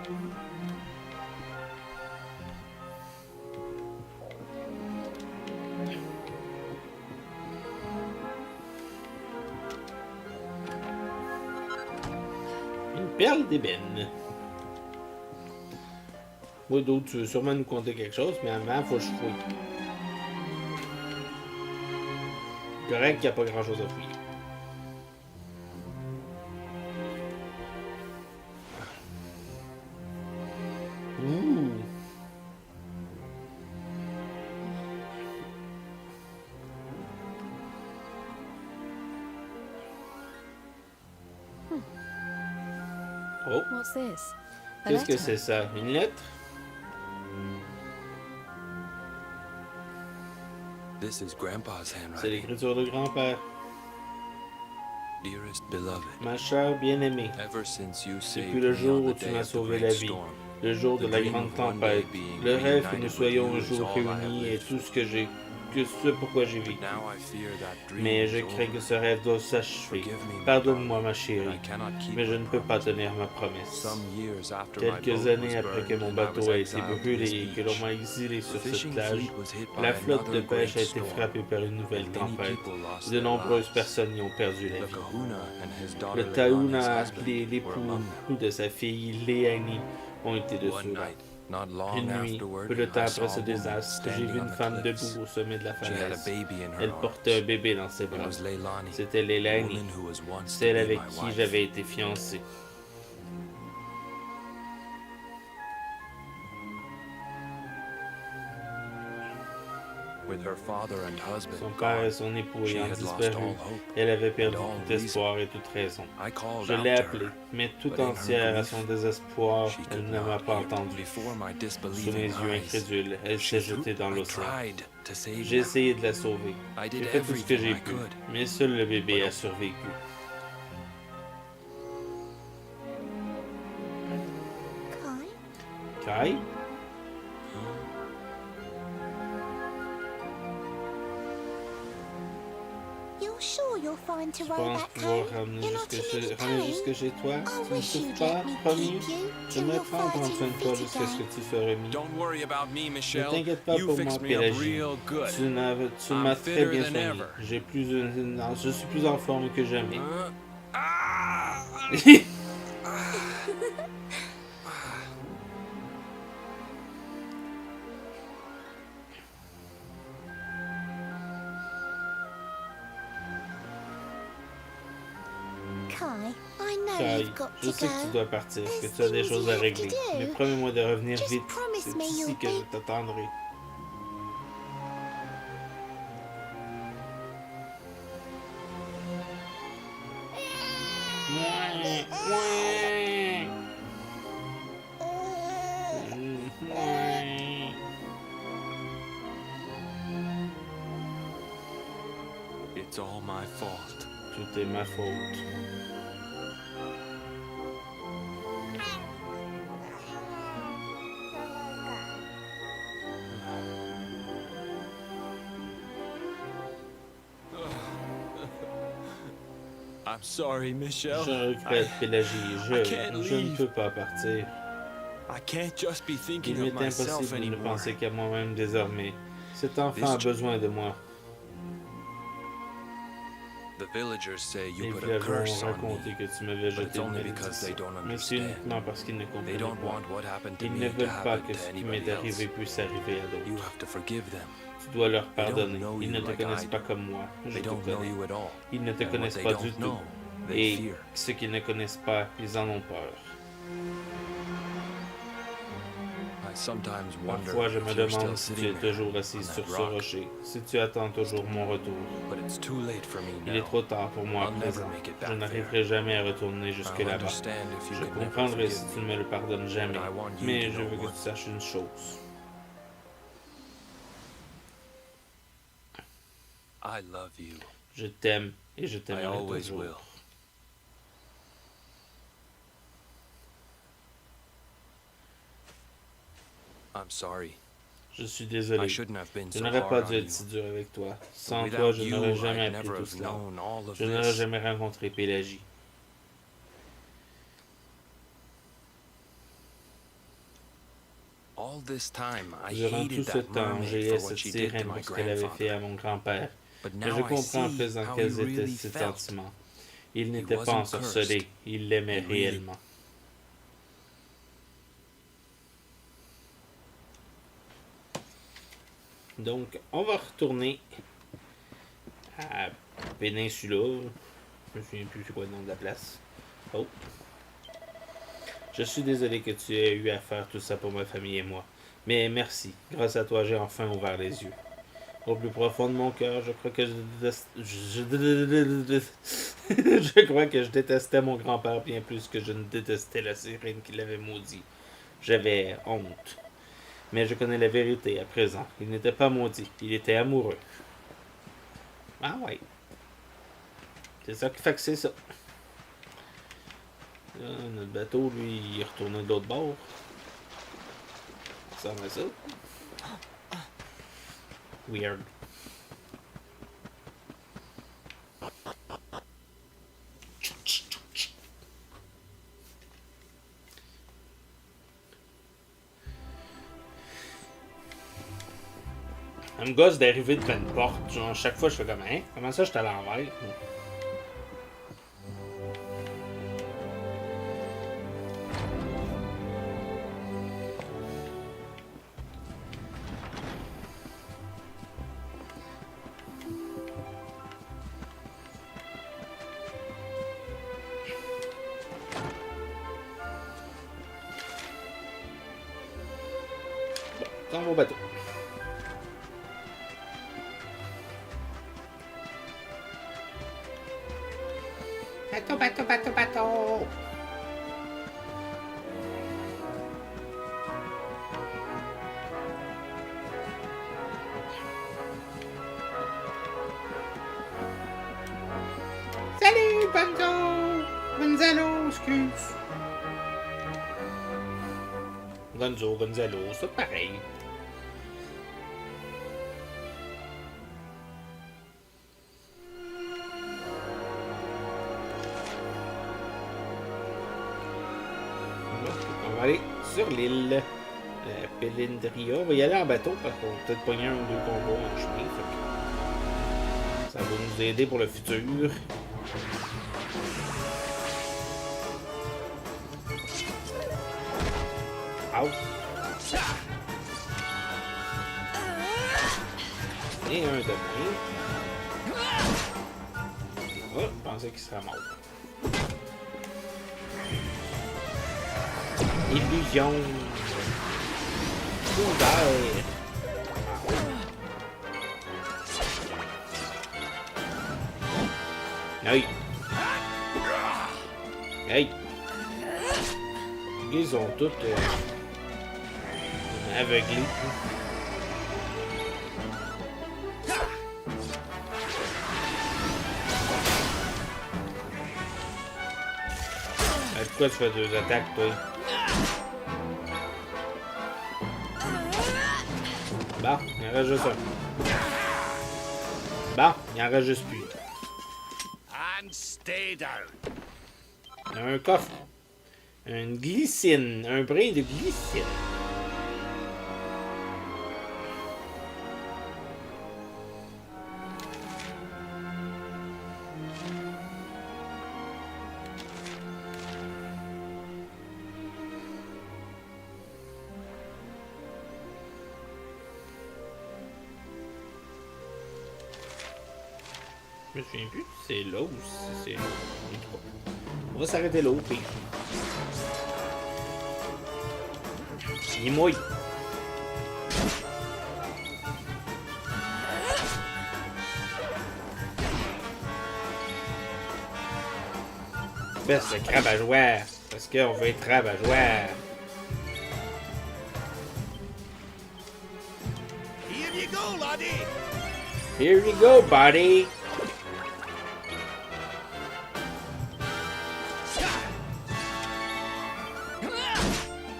[SPEAKER 1] Une perle d'ébène. Oui, d'autres, tu veux sûrement nous conter quelque chose, mais avant, faut que je fouille. Correct qu'il n'y a pas grand chose à fouiller. Ouh! Oh!
[SPEAKER 5] What's this? A
[SPEAKER 1] Qu'est-ce que
[SPEAKER 5] letter?
[SPEAKER 1] c'est ça? Une lettre?
[SPEAKER 2] This is Grandpa's
[SPEAKER 1] C'est
[SPEAKER 2] handwriting.
[SPEAKER 1] l'écriture de grand-père.
[SPEAKER 2] Dearest beloved,
[SPEAKER 1] Ma chère bien-aimée,
[SPEAKER 2] ever since you
[SPEAKER 1] depuis
[SPEAKER 2] saved
[SPEAKER 1] le
[SPEAKER 2] me
[SPEAKER 1] jour
[SPEAKER 2] on
[SPEAKER 1] où
[SPEAKER 2] the
[SPEAKER 1] tu
[SPEAKER 2] day
[SPEAKER 1] m'as
[SPEAKER 2] of the
[SPEAKER 1] sauvé
[SPEAKER 2] great
[SPEAKER 1] la vie,
[SPEAKER 2] storm,
[SPEAKER 1] le jour de
[SPEAKER 2] the
[SPEAKER 1] la
[SPEAKER 2] dream
[SPEAKER 1] grande
[SPEAKER 2] of one day
[SPEAKER 1] tempête,
[SPEAKER 2] being
[SPEAKER 1] le rêve que
[SPEAKER 2] reunited
[SPEAKER 1] nous
[SPEAKER 2] with
[SPEAKER 1] soyons
[SPEAKER 2] you
[SPEAKER 1] un
[SPEAKER 2] is
[SPEAKER 1] jour
[SPEAKER 2] all I have
[SPEAKER 1] réunis est
[SPEAKER 2] lived
[SPEAKER 1] tout ce que ce pourquoi j'ai vécu.
[SPEAKER 2] But now I fear that dream
[SPEAKER 1] Mais
[SPEAKER 2] is
[SPEAKER 1] je crains
[SPEAKER 2] over.
[SPEAKER 1] que ce rêve doive s'achever.
[SPEAKER 2] Forgive me, my
[SPEAKER 1] Pardonne-moi, ma
[SPEAKER 2] darling,
[SPEAKER 1] chérie,
[SPEAKER 2] but I cannot keep
[SPEAKER 1] mais je
[SPEAKER 2] my
[SPEAKER 1] ne peux pas
[SPEAKER 2] promise.
[SPEAKER 1] tenir ma promesse.
[SPEAKER 2] Some years after my
[SPEAKER 1] Quelques
[SPEAKER 2] boat
[SPEAKER 1] années
[SPEAKER 2] was
[SPEAKER 1] après que
[SPEAKER 2] burned
[SPEAKER 1] mon
[SPEAKER 2] and I
[SPEAKER 1] bateau
[SPEAKER 2] was
[SPEAKER 1] a été
[SPEAKER 2] exiled to
[SPEAKER 1] brûlé
[SPEAKER 2] this
[SPEAKER 1] et que
[SPEAKER 2] beach,
[SPEAKER 1] l'on m'a exilé
[SPEAKER 2] the
[SPEAKER 1] sur cette
[SPEAKER 2] fishing
[SPEAKER 1] plage,
[SPEAKER 2] fleet was hit by
[SPEAKER 1] la flotte de
[SPEAKER 2] another
[SPEAKER 1] pêche a
[SPEAKER 2] great
[SPEAKER 1] été
[SPEAKER 2] storm,
[SPEAKER 1] frappée par une nouvelle
[SPEAKER 2] and many
[SPEAKER 1] tempête.
[SPEAKER 2] people lost
[SPEAKER 1] De
[SPEAKER 2] their
[SPEAKER 1] nombreuses
[SPEAKER 2] lives.
[SPEAKER 1] personnes y ont perdu la
[SPEAKER 2] The
[SPEAKER 1] vie.
[SPEAKER 2] Kahuna and his daughter
[SPEAKER 1] Le
[SPEAKER 2] Leilani's
[SPEAKER 1] Taouna,
[SPEAKER 2] husband
[SPEAKER 1] l'époux
[SPEAKER 2] were among them.
[SPEAKER 1] de sa fille Léanie, ont été de
[SPEAKER 2] One
[SPEAKER 1] ceux-là.
[SPEAKER 2] night, not long
[SPEAKER 1] Une nuit,
[SPEAKER 2] afterward,
[SPEAKER 1] peu de temps
[SPEAKER 2] I
[SPEAKER 1] après
[SPEAKER 2] saw
[SPEAKER 1] ce
[SPEAKER 2] a woman
[SPEAKER 1] désastre, j'ai
[SPEAKER 2] standing
[SPEAKER 1] vu
[SPEAKER 2] on
[SPEAKER 1] une
[SPEAKER 2] the
[SPEAKER 1] femme
[SPEAKER 2] cliffs.
[SPEAKER 1] debout au sommet de la
[SPEAKER 2] She had a
[SPEAKER 1] falaise.
[SPEAKER 2] baby in her
[SPEAKER 1] Elle portait un
[SPEAKER 2] arms.
[SPEAKER 1] bébé dans ses
[SPEAKER 2] It
[SPEAKER 1] bras.
[SPEAKER 2] was Leilani,
[SPEAKER 1] C'était
[SPEAKER 2] the
[SPEAKER 1] Léilani,
[SPEAKER 2] woman who was once to
[SPEAKER 1] celle
[SPEAKER 2] be
[SPEAKER 1] avec
[SPEAKER 2] my
[SPEAKER 1] qui
[SPEAKER 2] wife.
[SPEAKER 1] j'avais été fiancé.
[SPEAKER 2] With her father and husband
[SPEAKER 1] Son père et
[SPEAKER 2] gone,
[SPEAKER 1] son époux
[SPEAKER 2] she
[SPEAKER 1] ayant
[SPEAKER 2] had lost
[SPEAKER 1] disparu,
[SPEAKER 2] all hope.
[SPEAKER 1] elle avait perdu
[SPEAKER 2] and all
[SPEAKER 1] tout espoir et toute raison.
[SPEAKER 2] I called
[SPEAKER 1] Je
[SPEAKER 2] out
[SPEAKER 1] l'ai
[SPEAKER 2] to
[SPEAKER 1] appelée,
[SPEAKER 2] her,
[SPEAKER 1] mais tout
[SPEAKER 2] but in her
[SPEAKER 1] entière à
[SPEAKER 2] grief,
[SPEAKER 1] son désespoir,
[SPEAKER 2] she
[SPEAKER 1] elle
[SPEAKER 2] could
[SPEAKER 1] ne m'a
[SPEAKER 2] not
[SPEAKER 1] pas
[SPEAKER 2] hear.
[SPEAKER 1] entendu.
[SPEAKER 2] Before my
[SPEAKER 1] Sous mes
[SPEAKER 2] disbelieving
[SPEAKER 1] yeux
[SPEAKER 2] eyes,
[SPEAKER 1] incrédules, elle
[SPEAKER 2] she
[SPEAKER 1] s'est
[SPEAKER 2] threw-
[SPEAKER 1] jetée dans
[SPEAKER 2] I
[SPEAKER 1] l'océan.
[SPEAKER 2] tried to save
[SPEAKER 1] J'ai
[SPEAKER 2] her.
[SPEAKER 1] essayé de la sauver.
[SPEAKER 2] I
[SPEAKER 1] J'ai
[SPEAKER 2] did
[SPEAKER 1] fait tout ce que
[SPEAKER 2] everything
[SPEAKER 1] j'ai
[SPEAKER 2] I
[SPEAKER 1] pu,
[SPEAKER 2] could.
[SPEAKER 1] mais seul le bébé
[SPEAKER 2] But
[SPEAKER 1] a
[SPEAKER 2] no-
[SPEAKER 1] survécu.
[SPEAKER 4] Kai?
[SPEAKER 1] Kai?
[SPEAKER 4] You're sure you're fine to
[SPEAKER 1] Tu
[SPEAKER 4] row
[SPEAKER 1] penses
[SPEAKER 4] back
[SPEAKER 1] pouvoir
[SPEAKER 4] home?
[SPEAKER 1] ramener
[SPEAKER 4] You're not
[SPEAKER 1] jusque
[SPEAKER 4] in any
[SPEAKER 1] chez,
[SPEAKER 4] pain?
[SPEAKER 1] jusque chez toi?
[SPEAKER 4] I
[SPEAKER 1] Tu ne
[SPEAKER 4] wish
[SPEAKER 1] souffres
[SPEAKER 4] you'd
[SPEAKER 1] pas,
[SPEAKER 4] let me
[SPEAKER 1] promis?
[SPEAKER 4] keep you
[SPEAKER 1] Je
[SPEAKER 4] till
[SPEAKER 1] me
[SPEAKER 4] you're
[SPEAKER 1] prends prendre soin
[SPEAKER 4] fighting
[SPEAKER 1] de toi
[SPEAKER 4] fit
[SPEAKER 1] jusqu'à ce que
[SPEAKER 4] again.
[SPEAKER 1] tu sois remis.
[SPEAKER 2] Don't worry about me,
[SPEAKER 1] Ne
[SPEAKER 2] Michelle.
[SPEAKER 1] t'inquiète pas
[SPEAKER 2] You
[SPEAKER 1] pour moi,
[SPEAKER 2] fixed me up
[SPEAKER 1] Pélagie.
[SPEAKER 2] real good.
[SPEAKER 1] Tu
[SPEAKER 2] I'm
[SPEAKER 1] m'as très
[SPEAKER 2] fitter
[SPEAKER 1] bien
[SPEAKER 2] than
[SPEAKER 1] soigné.
[SPEAKER 2] ever.
[SPEAKER 1] Je suis plus en forme que jamais.
[SPEAKER 2] Ah!
[SPEAKER 4] Kai, I know
[SPEAKER 1] Kai,
[SPEAKER 4] you've got
[SPEAKER 1] je
[SPEAKER 4] to
[SPEAKER 1] sais que tu
[SPEAKER 4] go.
[SPEAKER 1] dois partir, que
[SPEAKER 4] There's
[SPEAKER 1] tu as des
[SPEAKER 4] things
[SPEAKER 1] choses
[SPEAKER 4] you
[SPEAKER 1] à
[SPEAKER 4] have to
[SPEAKER 1] régler.
[SPEAKER 4] do.
[SPEAKER 1] Mais promets-moi de revenir
[SPEAKER 4] Just
[SPEAKER 1] vite.
[SPEAKER 4] promise
[SPEAKER 1] C'est
[SPEAKER 4] me
[SPEAKER 1] ici
[SPEAKER 4] you'll
[SPEAKER 1] que
[SPEAKER 4] be-
[SPEAKER 1] je t'attendrai. Mouais, mouais. Mouais.
[SPEAKER 2] It's all my fault.
[SPEAKER 1] Tout est ma faute.
[SPEAKER 2] I'm sorry, Michelle.
[SPEAKER 1] Je regrette, Pélagie.
[SPEAKER 2] I can't
[SPEAKER 1] Je ne
[SPEAKER 2] leave.
[SPEAKER 1] peux pas partir.
[SPEAKER 2] I can't just be
[SPEAKER 1] Il
[SPEAKER 2] thinking
[SPEAKER 1] m'est
[SPEAKER 2] of myself
[SPEAKER 1] impossible de ne
[SPEAKER 2] anymore.
[SPEAKER 1] penser qu'à moi-même désormais. Cet enfant a besoin de moi.
[SPEAKER 2] The villagers say
[SPEAKER 1] Les
[SPEAKER 2] you put a
[SPEAKER 1] villageois
[SPEAKER 2] curse
[SPEAKER 1] ont
[SPEAKER 2] on
[SPEAKER 1] raconté
[SPEAKER 2] me.
[SPEAKER 1] que tu m'avais
[SPEAKER 2] But
[SPEAKER 1] jeté
[SPEAKER 2] it's
[SPEAKER 1] une
[SPEAKER 2] only because they
[SPEAKER 1] malédiction.
[SPEAKER 2] don't
[SPEAKER 1] Mais c'est
[SPEAKER 2] understand.
[SPEAKER 1] uniquement parce qu'ils ne
[SPEAKER 2] They
[SPEAKER 1] comprennent
[SPEAKER 2] don't
[SPEAKER 1] pas.
[SPEAKER 2] want what happened to
[SPEAKER 1] Ils
[SPEAKER 2] me
[SPEAKER 1] ne
[SPEAKER 2] to
[SPEAKER 1] veulent pas
[SPEAKER 2] happen
[SPEAKER 1] que
[SPEAKER 2] to
[SPEAKER 1] ce qui m'est
[SPEAKER 2] anybody
[SPEAKER 1] arrivé
[SPEAKER 2] else.
[SPEAKER 1] puisse arriver à
[SPEAKER 2] You
[SPEAKER 1] d'autres.
[SPEAKER 2] have to forgive them.
[SPEAKER 1] Tu dois leur
[SPEAKER 2] They don't
[SPEAKER 1] pardonner.
[SPEAKER 2] know
[SPEAKER 1] Ils
[SPEAKER 2] you
[SPEAKER 1] ne te
[SPEAKER 2] like
[SPEAKER 1] connaissent
[SPEAKER 2] I
[SPEAKER 1] pas
[SPEAKER 2] do.
[SPEAKER 1] comme moi. Je
[SPEAKER 2] They
[SPEAKER 1] te
[SPEAKER 2] don't know
[SPEAKER 1] connais.
[SPEAKER 2] you at all.
[SPEAKER 1] Ils ne te
[SPEAKER 2] And what
[SPEAKER 1] connaissent
[SPEAKER 2] they
[SPEAKER 1] pas
[SPEAKER 2] don't
[SPEAKER 1] du tout.
[SPEAKER 2] know, they
[SPEAKER 1] Et
[SPEAKER 2] fear.
[SPEAKER 1] ceux qui ne connaissent pas, ils en ont peur.
[SPEAKER 2] I sometimes wonder
[SPEAKER 1] Parfois, je
[SPEAKER 2] if
[SPEAKER 1] me
[SPEAKER 2] you're still
[SPEAKER 1] demande si tu es
[SPEAKER 2] sitting there.
[SPEAKER 1] toujours assis
[SPEAKER 2] on
[SPEAKER 1] sur
[SPEAKER 2] that
[SPEAKER 1] ce
[SPEAKER 2] rock.
[SPEAKER 1] rocher, si tu attends toujours mon retour.
[SPEAKER 2] But it's too late for me
[SPEAKER 1] Il est
[SPEAKER 2] now.
[SPEAKER 1] trop tard pour moi à
[SPEAKER 2] I'll never
[SPEAKER 1] présent.
[SPEAKER 2] make it
[SPEAKER 1] Je
[SPEAKER 2] back
[SPEAKER 1] n'arriverai jamais à retourner jusque
[SPEAKER 2] I'll
[SPEAKER 1] là-bas.
[SPEAKER 2] understand if you
[SPEAKER 1] Je
[SPEAKER 2] could never
[SPEAKER 1] comprendrai
[SPEAKER 2] forgive
[SPEAKER 1] si tu
[SPEAKER 2] me.
[SPEAKER 1] ne me le pardonnes jamais.
[SPEAKER 2] But I want you
[SPEAKER 1] Mais
[SPEAKER 2] to
[SPEAKER 1] je
[SPEAKER 2] know
[SPEAKER 1] veux que
[SPEAKER 2] what-
[SPEAKER 1] tu saches une chose.
[SPEAKER 2] I love you.
[SPEAKER 1] Je t'aime et je
[SPEAKER 2] I
[SPEAKER 1] t'aimerai
[SPEAKER 2] always
[SPEAKER 1] toujours.
[SPEAKER 2] will. I'm sorry.
[SPEAKER 1] Je suis
[SPEAKER 2] I
[SPEAKER 1] désolé.
[SPEAKER 2] shouldn't have been
[SPEAKER 1] Je
[SPEAKER 2] so
[SPEAKER 1] n'aurais pas
[SPEAKER 2] hard
[SPEAKER 1] dû
[SPEAKER 2] on
[SPEAKER 1] être
[SPEAKER 2] you.
[SPEAKER 1] si dur avec toi. Sans
[SPEAKER 2] Without
[SPEAKER 1] toi, je
[SPEAKER 2] you,
[SPEAKER 1] n'aurais jamais
[SPEAKER 2] I'd
[SPEAKER 1] appris
[SPEAKER 2] never
[SPEAKER 1] tout
[SPEAKER 2] have
[SPEAKER 1] cela.
[SPEAKER 2] known all of
[SPEAKER 1] Je n'aurais
[SPEAKER 2] this.
[SPEAKER 1] jamais rencontré Pélagie.
[SPEAKER 2] All this time, I
[SPEAKER 1] Durant
[SPEAKER 2] hated
[SPEAKER 1] tout ce
[SPEAKER 2] that
[SPEAKER 1] temps,
[SPEAKER 2] mermaid
[SPEAKER 1] j'ai
[SPEAKER 2] for
[SPEAKER 1] cette
[SPEAKER 2] what she did to
[SPEAKER 1] sirène
[SPEAKER 2] my
[SPEAKER 1] pour ce qu'elle avait fait
[SPEAKER 2] grandfather.
[SPEAKER 1] à mon grand-père.
[SPEAKER 2] But
[SPEAKER 1] Mais je
[SPEAKER 2] now I
[SPEAKER 1] comprends à
[SPEAKER 2] see
[SPEAKER 1] présent
[SPEAKER 2] how he
[SPEAKER 1] quels étaient
[SPEAKER 2] really
[SPEAKER 1] ses
[SPEAKER 2] felt.
[SPEAKER 1] sentiments. Il n'était pas
[SPEAKER 2] wasn't
[SPEAKER 1] ensorcelé,
[SPEAKER 2] cursed.
[SPEAKER 1] il l'aimait
[SPEAKER 2] He really-
[SPEAKER 1] réellement. Donc, on va retourner à Peninsula. Je me souviens plus c'est quoi le nom de la place. Oh. Je suis désolé que tu aies eu à faire tout ça pour ma famille et moi. Mais merci. Grâce à toi, j'ai enfin ouvert les yeux. Au plus profond de mon cœur, je crois que je crois que je détestais mon grand-père bien plus que je ne détestais la sirène qui l'avait maudit. J'avais honte. Mais je connais la vérité à présent. Il n'était pas maudit, il était amoureux. Ah ouais. C'est ça qui fait que c'est ça. Là, notre bateau, lui, il est retourné de l'autre bord. Ça ressemble à ça. Weird. Ça me gosse d'arriver devant une porte. Genre, chaque fois, je fais comme, hein? Comment ça, je suis à l'envers? Dans vos bateaux. Bateau, bateau, bateau, bateau. Salut, Gonzo! Gonzalo, excuse. Gonzo, Gonzalo, c'est tout pareil. On va aller sur l'île. Pelindria. On va y aller en bateau parce qu'on va peut-être pogner un ou deux combos en chemin. Fait que ça va nous aider pour le futur. Out. Et un demi. Oh, je pensais qu'il serait mort. Illusion. Ouvert. Hey. Hey. Ils ont tous aveuglés. Pourquoi tu fais deux attaques, toi? Bon, il en reste juste un. Bon, il en reste juste plus.
[SPEAKER 2] And stay down.
[SPEAKER 1] Un coffre. Une glycine. Un brin de glycine.
[SPEAKER 3] Je me souviens plus si c'est là ou si c'est... On va s'arrêter là au pire. Il mouille. Baisse le crabe à joueur. Parce qu'on veut être crabe à joueur.
[SPEAKER 2] Here you go, laddie.
[SPEAKER 3] Here you go, buddy.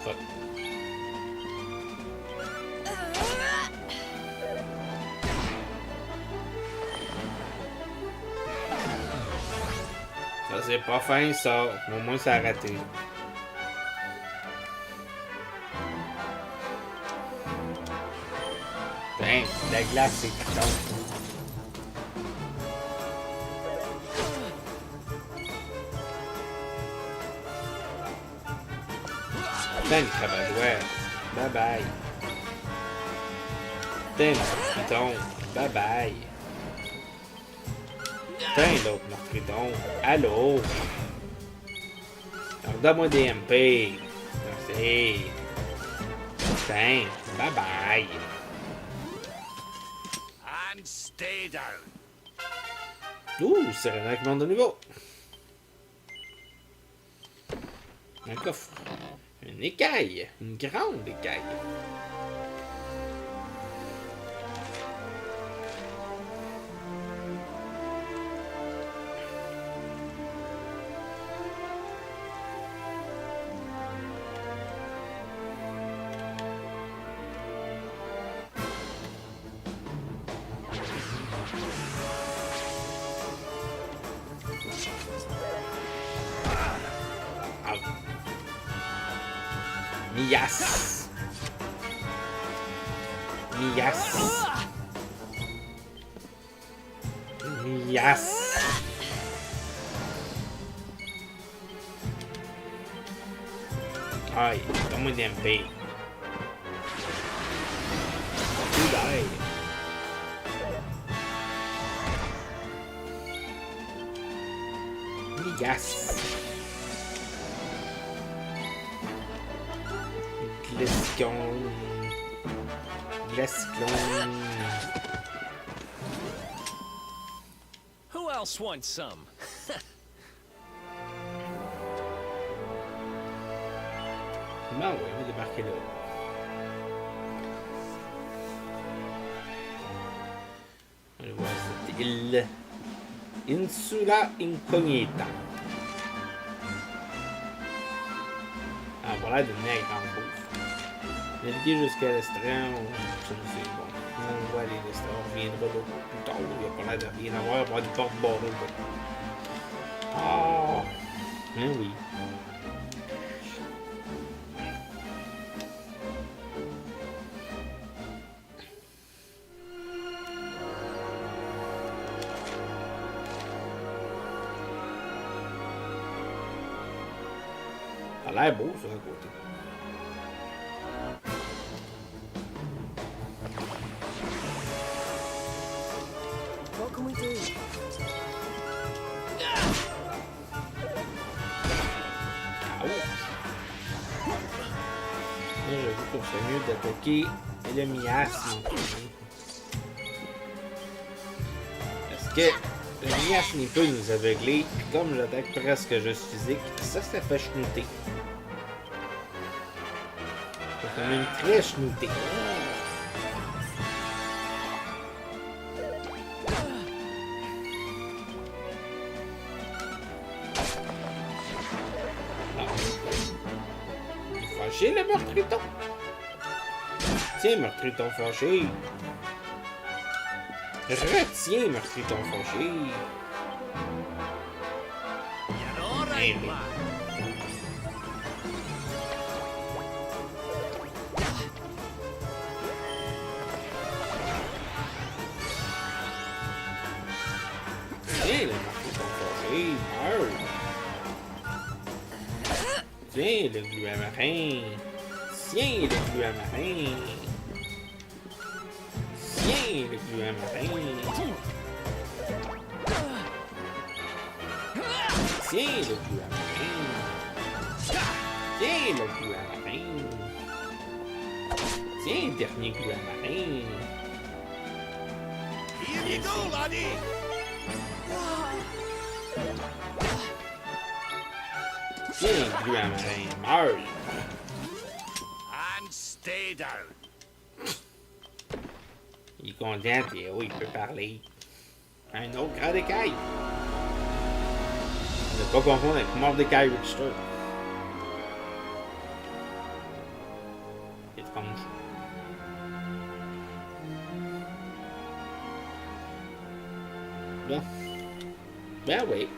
[SPEAKER 3] Fuck. Ça c'est pas fin ça. Au moins ça a raté. Ben, la glace c'est putain. Putain, le crabe à joueur. Bye bye. Putain, le triton. Bye bye. Putain, l'autre meurtriton. Allô? Alors, donne-moi des MP. Merci. Putain, bye bye.
[SPEAKER 2] And stay down.
[SPEAKER 3] Ouh, Serena qui monte de niveau. Un coffre. Une écaille. Une grande écaille. Mias. Mias. Mias. Aïe, donne-moi des MP. Tout d'ail. Mias. Glescon. Glescon.
[SPEAKER 2] Who else wants some?
[SPEAKER 3] Ben oui, on va débarquer là. On va voir cette île. Insula Incognita. Ah, voilà, de venir avec en bouffe. Naviguer jusqu'à l'estran, ça c'est bon. On va aller à l'estran, on reviendra là plus tard. Il n'y a pas l'air de rien avoir, il va y avoir du porte-barreau. Ah! Ben oui. Ça a l'air beau, ça, à côté.
[SPEAKER 4] What can we do?
[SPEAKER 3] Ah ouais. Là, j'avoue qu'on serait mieux d'attaquer le miasme. Parce que le miasme peut nous aveugler, puis comme j'attaque presque juste physique, ça fait chenouter. Ça fait même très chenouter. Fâché le meurtriton. Tiens, meurtriton fâché. Retiens, meurtriton fâché.
[SPEAKER 2] You're all right,
[SPEAKER 3] Hey,
[SPEAKER 2] lad.
[SPEAKER 3] Tiens, le meurtriton fâché. Meurs. Tiens, le gluamarin. Tiens, le gluamarin. Tiens, le gluamarin. Tiens, le gluamarin. Tiens, le gluamarin. Tiens, dernier gluamarin.
[SPEAKER 2] Here you go, laddie!
[SPEAKER 3] Tiens, gluamarin, meurs.
[SPEAKER 2] And stay down.
[SPEAKER 3] Il est content, Théo, il peut parler. Un autre grand écaille. Ne pas confondre avec Mordecai Richter. Étrange. Bon. Ben oui.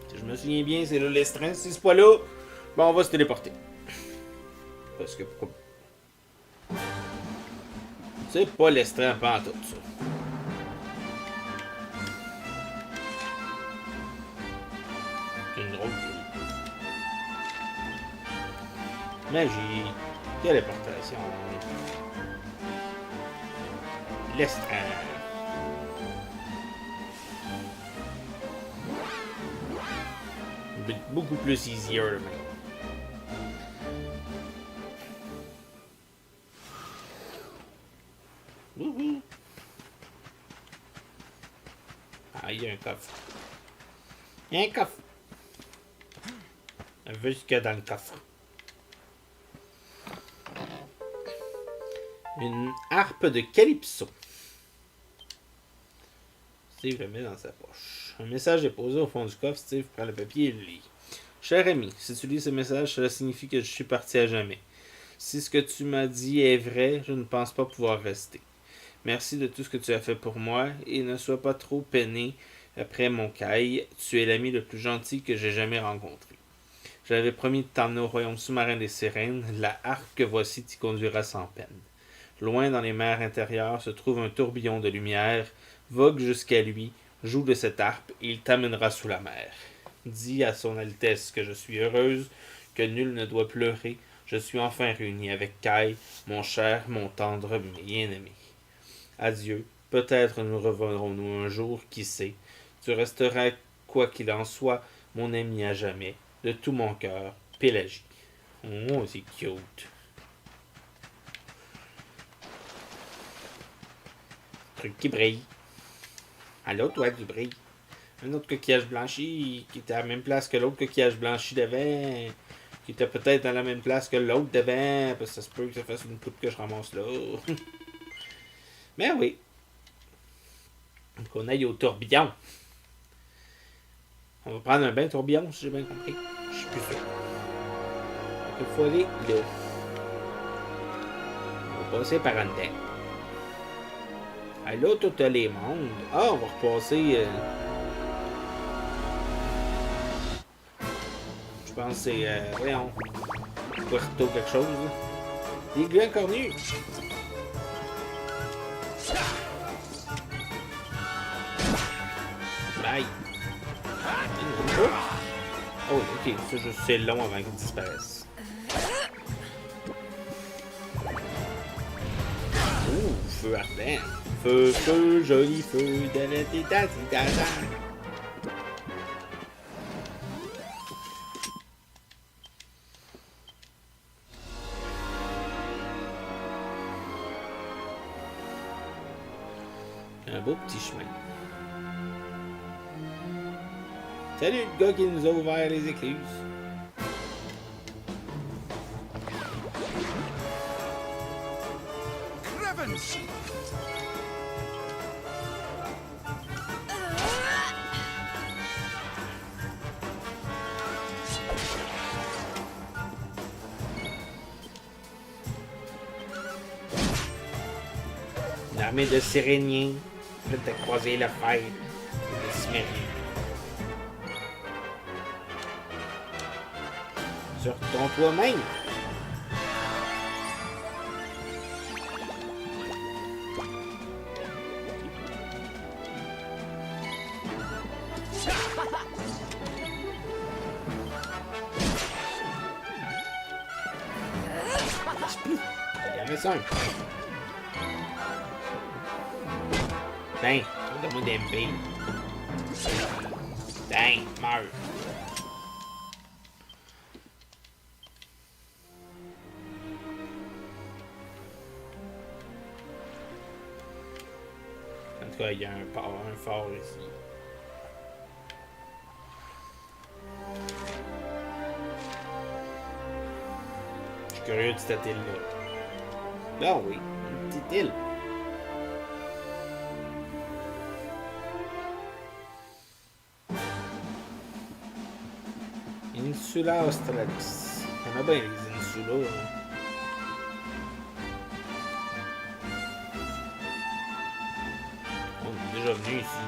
[SPEAKER 3] Si je me souviens bien, c'est là l'estran. Si c'est pas là, ben on va se téléporter. Parce que pourquoi? C'est pas l'estran pas en tout ça. C'est une drôle de magie, téléportation, l'estran. Beaucoup plus easier même. Wouhou. Ah, il y a un coffre. Il y a un coffre. On veut ce qu'il y a dans le coffre. Une harpe de Calypso. Steve le met dans sa poche. Un message est posé au fond du coffre. Steve prend le papier et le lit. Cher ami, si tu lis ce message, cela signifie que je suis parti à jamais. Si ce que tu m'as dit est vrai, je ne pense pas pouvoir rester. Merci de tout ce que tu as fait pour moi et ne sois pas trop peiné après mon caille. Tu es l'ami le plus gentil que j'ai jamais rencontré. J'avais promis de t'emmener au royaume sous-marin des sirènes. La harpe que voici t'y conduira sans peine. Loin dans les mers intérieures se trouve un tourbillon de lumière. Vogue jusqu'à lui, joue de cette harpe et il t'amènera sous la mer. Dis à son Altesse que je suis heureuse, que nul ne doit pleurer. Je suis enfin réunie avec Kai, mon cher, mon tendre bien-aimé. Adieu, peut-être nous reviendrons-nous un jour, qui sait. Tu resteras, quoi qu'il en soit, mon ami à jamais. De tout mon cœur, Pélagie. Oh, c'est cute. Truc qui brille. Allô, toi, tu brilles. Un autre coquillage blanchi qui était à la même place que l'autre coquillage blanchi d'avant. Qui était peut-être à la même place que l'autre d'avant. Parce que ça se peut que ça fasse une poupe que je ramasse là. Mais oui. Qu'on aille au tourbillon. On va prendre un bain tourbillon, si j'ai bien compris. Je suis plus sûr. Donc, il faut aller là. On va passer par en dedans. Ah là, tout les mondes. Ah, on va repasser... Je pense que c'est... voyons. Puerto quelque chose, là. Des glands cornus. Bye. Oh, ok. C'est long avant qu'il disparaisse. Ouh, feu ardent. Feu, feu, joli feu. Da-da-da-da-da-da. Un beau petit chemin. Salut le gars qui nous a ouvert les écluses.
[SPEAKER 2] Crevens!
[SPEAKER 3] Une armée de Siréniens prête à croiser le fer des Cimériens. Sur ton toi-même. Il y en a 5. Ben, donne-moi des MP.
[SPEAKER 1] Dang, meurs. En tout cas, il y a un fort ici. Je suis curieux de cette île-là. Ah oui, une petite île. Insula Australis. Il y en a bien les insulas. Hein. On est déjà venu ici.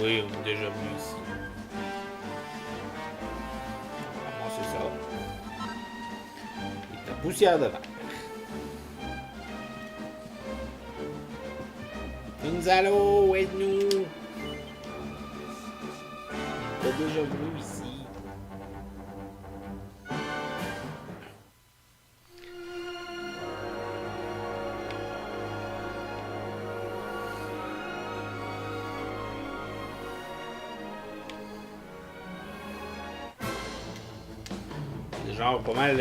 [SPEAKER 1] Oui, on est déjà venu ici. Comment c'est ça? Et la poussière de verre. Gonzalo, aide-nous! On est déjà venu ici. Genre pas mal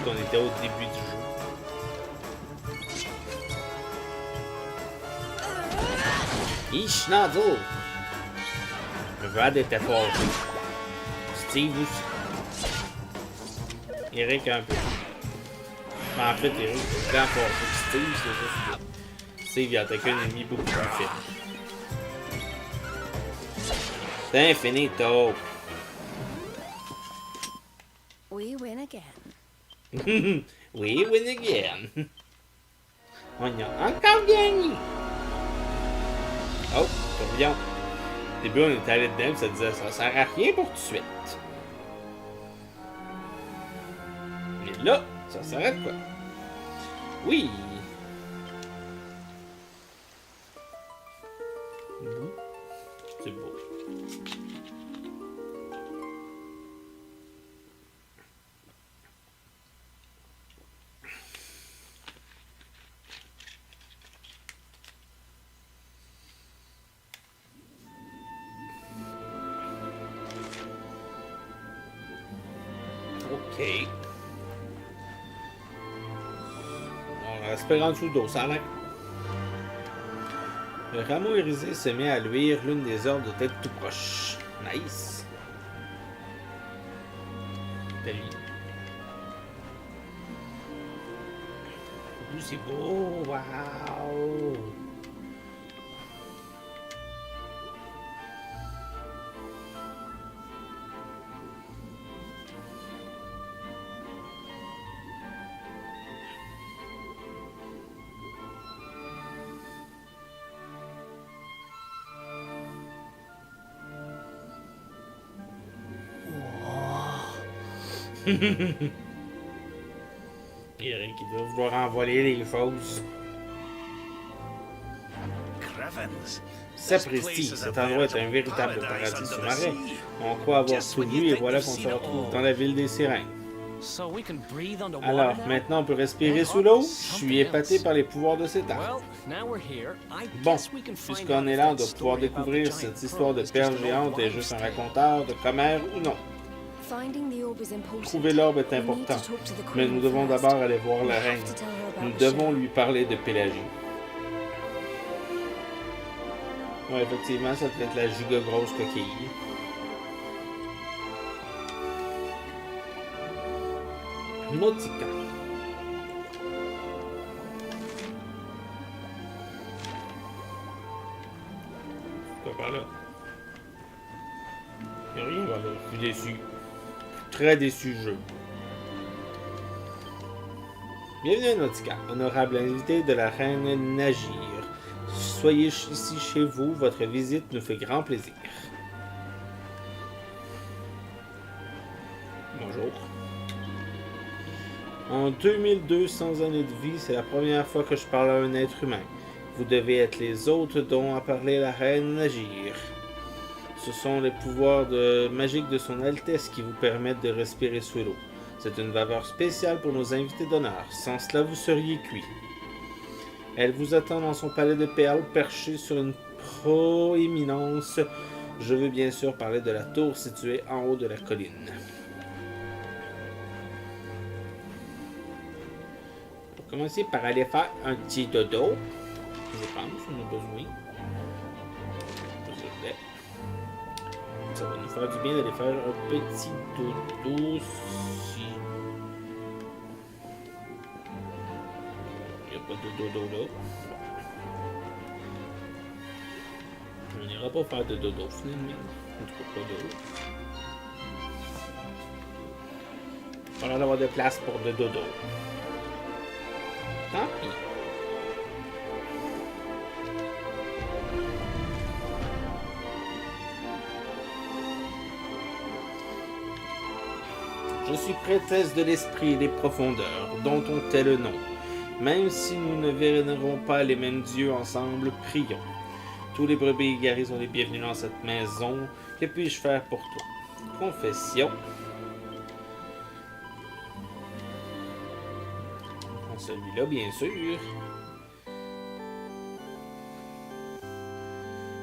[SPEAKER 1] qu'on était au début du jeu. Schnauzer! Brad était fort. Steve aussi. Eric un peu. Mais en fait, Eric est vraiment fort. Steve, c'est juste que Steve il attaqué un ennemi beaucoup plus faible. C'est infinito!
[SPEAKER 4] We win again.
[SPEAKER 1] We win again. On a encore gagné. Oh, tourbillon. Au début, on était allé dedans, ça disait ça sert à rien pour tout de suite. Mais là, ça s'arrête quoi? Oui. C'est beau. Ok. On respire en dessous d'eau, ça a l'air. Le rameau irisé se met à luire l'une des heures de tête tout proche. Nice. C'est lui. C'est beau, wow. Eric, il doit vouloir envoler les choses. Sapristi, cet endroit est un véritable paradis sous-marin. On croit avoir tout vu et voilà qu'on se retrouve dans la ville des sirènes. Alors, maintenant on peut respirer sous l'eau? Je suis épaté par les pouvoirs de cet arbre. Bon, puisqu'on est là, on doit pouvoir découvrir si cette histoire de perle géante est juste un raconteur de commère ou non. Trouver l'orbe est important, mais nous devons d'abord aller voir la reine. Nous devons lui parler de Pélagie. Ouais, effectivement, ça devait être la giga grosse coquille. Nautica. Quoi par là? Y'a rien par là. Je suis déçu. Très déçu du jeu. Bienvenue à Nautica, honorable invité de la reine Nagir. Soyez ici chez vous, votre visite nous fait grand plaisir. Bonjour. En 2200 années de vie, c'est la première fois que je parle à un être humain. Vous devez être les autres dont a parlé la reine Nagir. Ce sont les pouvoirs magiques de son Altesse qui vous permettent de respirer sous l'eau. C'est une faveur spéciale pour nos invités d'honneur. Sans cela, vous seriez cuits. Elle vous attend dans son palais de perles, perché sur une proéminence Je veux bien sûr parler de la tour située en haut de la colline. On va commencer par aller faire un petit dodo. Je pense qu'on a besoin. Ça va nous faire du bien d'aller faire un petit dodo si... Il n'y a pas de dodo là. On n'ira pas faire de dodo finalement. En tout cas pas dodo. Pas l'air d'avoir de place pour de dodo. Tant pis. Je suis prêtresse de l'esprit et des profondeurs, dont on tait le nom. Même si nous ne vénérons pas les mêmes dieux ensemble, prions. Tous les brebis égarés sont les bienvenus dans cette maison. Que puis-je faire pour toi? Confession. Celui-là, bien sûr.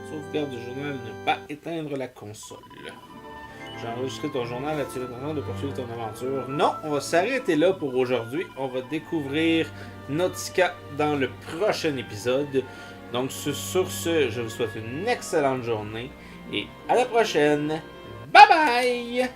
[SPEAKER 1] Sauvegarde du journal, ne pas éteindre la console. J'ai enregistré ton journal, as-tu l'intention de poursuivre ton aventure? Non, on va s'arrêter là pour aujourd'hui. On va découvrir Nautica dans le prochain épisode. Donc sur ce, je vous souhaite une excellente journée et à la prochaine. Bye bye!